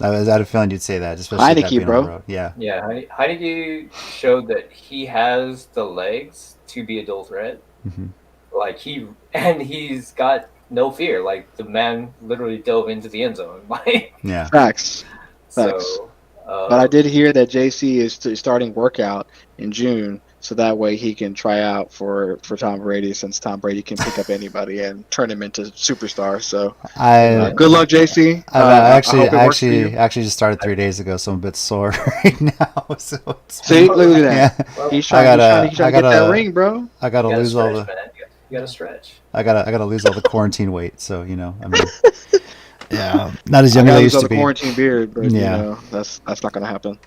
I had a feeling you'd say that, especially Heineke, bro. On the road. Yeah. Heineke showed that he has the legs to be a dual threat. Mm-hmm. He's got no fear. The man literally dove into the end zone. Yeah. Facts. So, but I did hear that JC is starting workout in June, so that way he can try out for Tom Brady, since Tom Brady can pick up anybody and turn him into superstar. So, good luck, JC. I actually just started 3 days ago, so I'm a bit sore right now. So see, look at that. Yeah. Well, he's trying to get that ring, bro. I gotta lose all the. You gotta stretch. I gotta lose all the quarantine weight. So yeah, not as young as I used to be. Quarantine beard, but that's not gonna happen.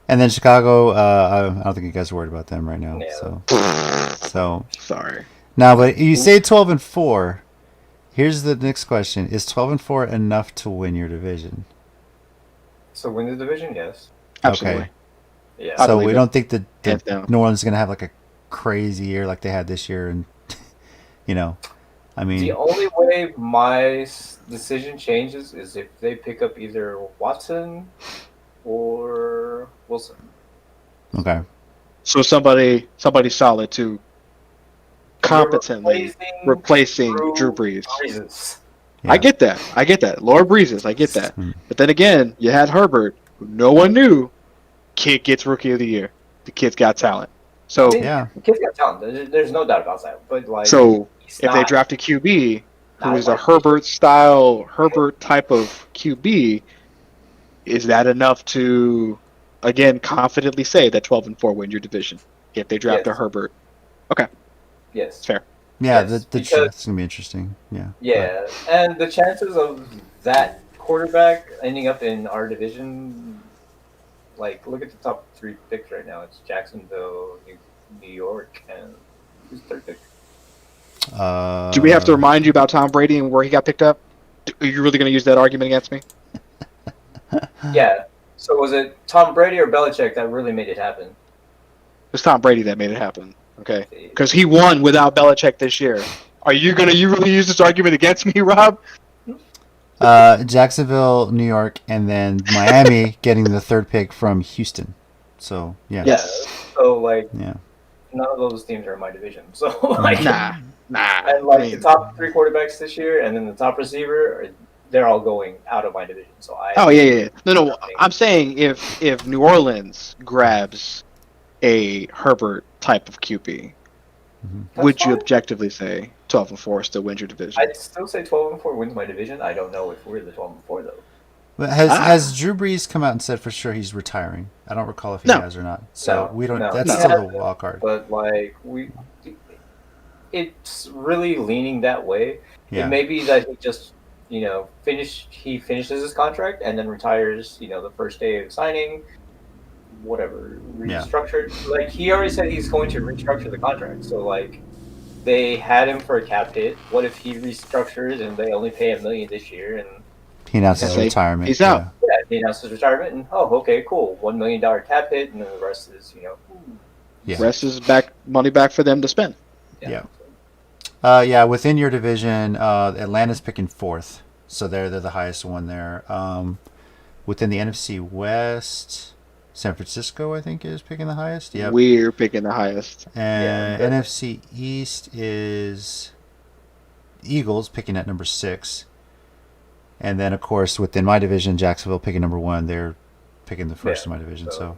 And then Chicago, I don't think you guys are worried about them right now. Yeah. So sorry. Now, but you say 12-4. Here's the next question: is 12-4 enough to win your division? So win the division, yes. Absolutely. Okay. Yeah. So we don't think that New Orleans is gonna have a crazy year like they had this year, and the only way my decision changes is if they pick up either Watson or Wilson. Okay. So somebody solid to competently replacing Drew Brees. Yeah. I get that. Lord Breezes, I get that. But then again, you had Herbert, who no one knew. Kid gets Rookie of the Year. The kid's got talent. So the kid's got talent. There's no doubt about that. But so if they draft a QB who is a Herbert type of QB, is that enough to again confidently say that 12-4 win your division if they draft a Herbert? Okay. Yes. Fair. Yeah, that's gonna be interesting. Yeah. Yeah, and the chances of that quarterback ending up in our division, look at the top 3 picks right now. It's Jacksonville, New York, and who's the 3rd pick? Do we have to remind you about Tom Brady and where he got picked up? Are you really going to use that argument against me? Yeah. So was it Tom Brady or Belichick that really made it happen? It was Tom Brady that made it happen. Okay. Because he won without Belichick this year. Are you really use this argument against me, Rob? Jacksonville, New York, and then Miami getting the 3rd pick from Houston. So, yeah. Yes. So, none of those teams are in my division. So, nah. And, the top 3 quarterbacks this year and then the top receiver, they're all going out of my division. So yeah. No. I'm saying if New Orleans grabs a Herbert type of QB, would you objectively say 12-4 still wins your division? I'd still say 12-4 wins my division. I don't know if we're the 12-4 though. But has Drew Brees come out and said for sure he's retiring? I don't recall if he has or not. So we don't. That's still the wild card. But like it's really leaning that way. Yeah. It may be that he just finishes his contract and then retires. The first day of signing, whatever restructured. Yeah. Like he already said he's going to restructure the contract. So like they had him for a cap hit. What if he restructures and they only pay $1 million this year and he announces retirement? He's out. Yeah, he announces retirement and okay, cool, $1 million cap hit, and then the rest is rest is money back for them to spend. Yeah. Within your division, Atlanta's picking 4th, so they're the highest one there. Within the NFC West, San Francisco, I think, is picking the highest. Yeah, we're picking the highest. And NFC East is Eagles picking at number 6. And then, of course, within my division, Jacksonville picking number 1. They're picking the first in my division. So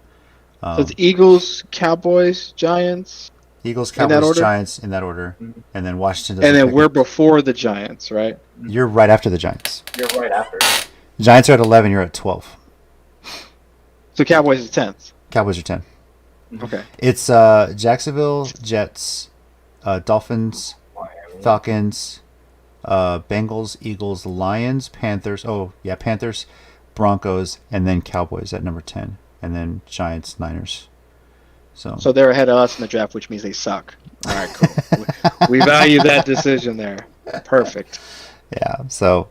it's Eagles, Cowboys, Giants. Eagles, Cowboys, Giants in that order, and then Washington. And then we're before the Giants, right? You're right after the Giants. You're right after. Giants are at 11. You're at 12. So Cowboys is 10th. Cowboys are 10. Okay. It's Jacksonville, Jets, Dolphins, Miami. Falcons, Bengals, Eagles, Lions, Panthers. Oh yeah, Panthers, Broncos, and then Cowboys at number 10, and then Giants, Niners. So they're ahead of us in the draft, which means they suck. All right, cool. we value that decision there. Perfect. Yeah. So,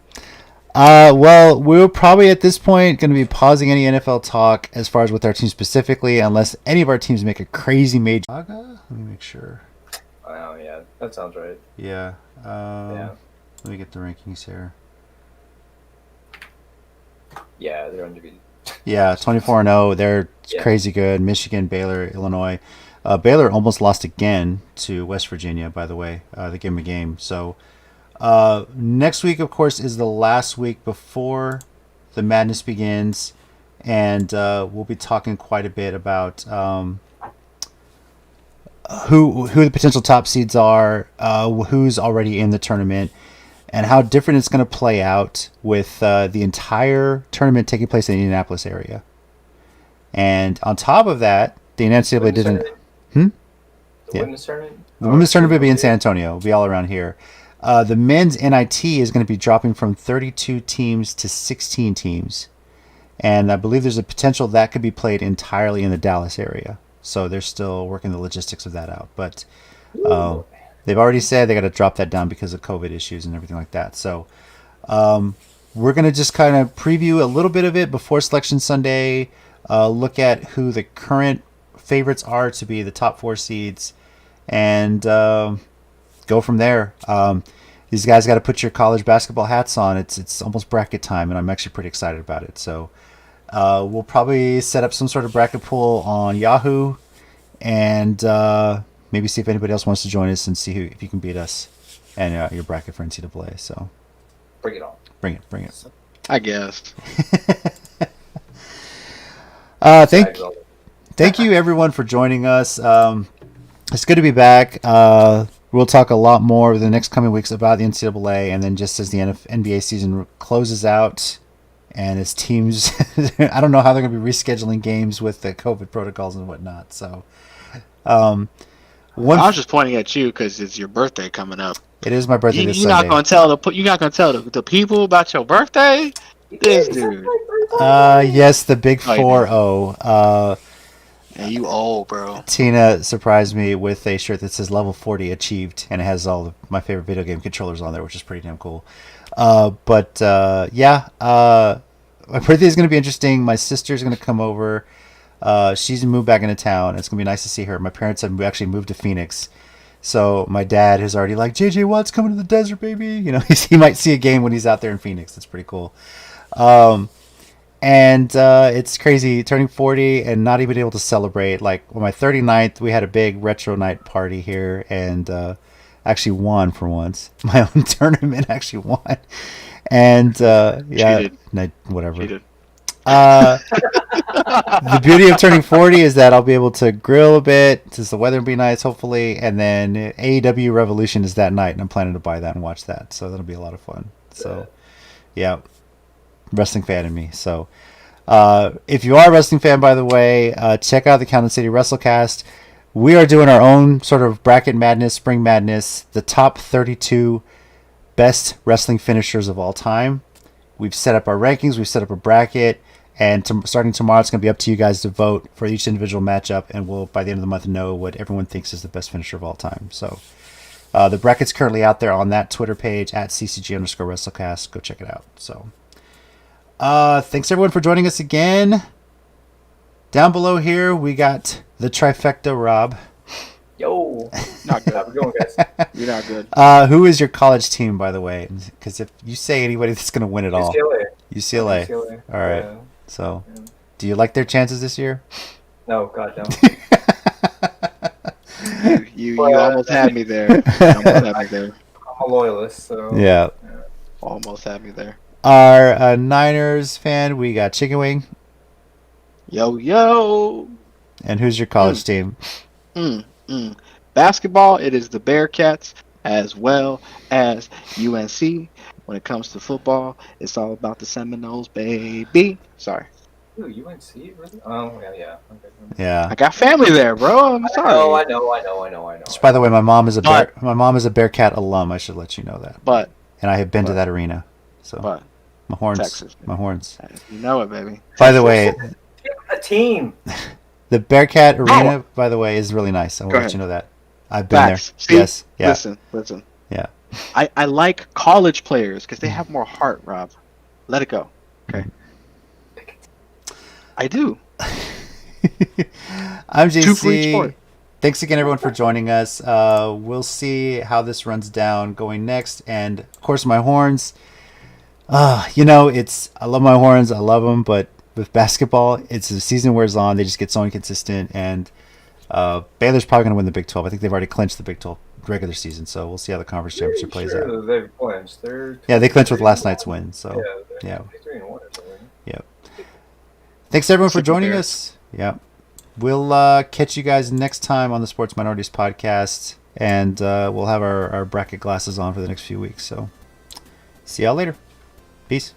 well, we're probably at this point going to be pausing any NFL talk as far as with our team specifically, unless any of our teams make a crazy major. Let me make sure. Oh yeah, that sounds right. Yeah. Let me get the rankings here. Yeah, they're undefeated. Yeah, 24-0. They're crazy good. Michigan, Baylor, Illinois. Baylor almost lost again to West Virginia, by the way. They gave them a game. So next week, of course, is the last week before the madness begins. And we'll be talking quite a bit about who the potential top seeds are, who's already in the tournament, and how different it's going to play out with the entire tournament taking place in the Indianapolis area. And on top of that, the NCAA didn't... The women's tournament? The women's tournament will be in San Antonio. It'll be all around here. The men's NIT is going to be dropping from 32 teams to 16 teams. And I believe there's a potential that could be played entirely in the Dallas area. So they're still working the logistics of that out. But... they've already said they got to drop that down because of COVID issues and everything like that. So we're going to just kind of preview a little bit of it before Selection Sunday, look at who the current favorites are to be the top 4 seeds, and go from there. These guys got to put your college basketball hats on. It's almost bracket time, and I'm actually pretty excited about it. So we'll probably set up some sort of bracket pool on Yahoo, and... maybe see if anybody else wants to join us and see if you can beat us and your bracket for NCAA. So, bring it on. Bring it. I guess. Thank you everyone for joining us. It's good to be back. We'll talk a lot more over the next coming weeks about the NCAA, and then just as the NBA season closes out and as teams, I don't know how they're going to be rescheduling games with the COVID protocols and whatnot. So. I was just pointing at you because it's your birthday coming up. It is my birthday this Sunday. You're not gonna tell the people about your birthday. This dude. Yes, the big 4-0. Yeah, you old, bro. Tina surprised me with a shirt that says level 40 achieved, and it has all of my favorite video game controllers on there, which is pretty damn cool. My birthday is going to be interesting. My sister's going to come over. She's moved back into town. It's going to be nice to see her. My parents have actually moved to Phoenix. So my dad has already like, JJ Watt's coming to the desert, baby. You know, he might see a game when he's out there in Phoenix. That's pretty cool. It's crazy turning 40 and not even able to celebrate. Like on my 39th, we had a big retro night party here and actually won for once. My own tournament actually won. And whatever. Cheated. The beauty of turning 40 is that I'll be able to grill a bit since the weather will be nice, hopefully. And then AEW Revolution is that night, and I'm planning to buy that and watch that. So that'll be a lot of fun. So, yeah. wrestling fan in me. So if you are a wrestling fan, by the way, check out the Count City WrestleCast. We are doing our own sort of bracket madness, spring madness, the top 32 best wrestling finishers of all time. We've set up our rankings. We've set up a bracket. And starting tomorrow, it's going to be up to you guys to vote for each individual matchup. And we'll, by the end of the month, know what everyone thinks is the best finisher of all time. So the bracket's currently out there on that Twitter page at @CCG_WrestleCast. Go check it out. So thanks, everyone, for joining us again. Down below here, we got the trifecta, Rob. Yo. Not good. How we going, guys? You're not good. Who is your college team, by the way? Because if you say anybody that's going to win it all. UCLA. All right. Yeah. So, do you like their chances this year? No, God, no. You almost had me there. I'm a loyalist, so. Yeah. Almost had me there. Our Niners fan, we got Chicken Wing. Yo. And who's your college team? Basketball, it is the Bearcats as well as UNC. When it comes to football, it's all about the Seminoles, baby. Sorry. Ooh, UNC, really? Oh, yeah. Okay. Yeah. I got family there, bro. I'm sorry. I know. Which, by the way, my mom is a Bearcat alum. I should let you know that. And I have been to that arena. So my horns, Texas, my horns. You know it, baby. By the way, a team. The Bearcat arena, by the way, is really nice. I want to let you know that. I've been there. See? Yes. Yeah. Listen. Yeah. I like college players because they have more heart, Rob. Let it go. Okay. I do. I'm Two for each JC. sport. Thanks again, everyone, for joining us. We'll see how this runs down going next. And, of course, my horns. I love my horns. I love them. But with basketball, it's the season wears on. They just get so inconsistent. And Baylor's probably going to win the Big 12. I think they've already clinched the Big 12 regular season. So we'll see how the conference championship plays out. They've clinched. They clinched with last night's win. So, yeah. 3-1 or something. Yeah. Thanks, everyone, for joining us. Yeah. We'll catch you guys next time on the Sports Minorities Podcast. And we'll have our bracket glasses on for the next few weeks. So, see y'all later. Peace.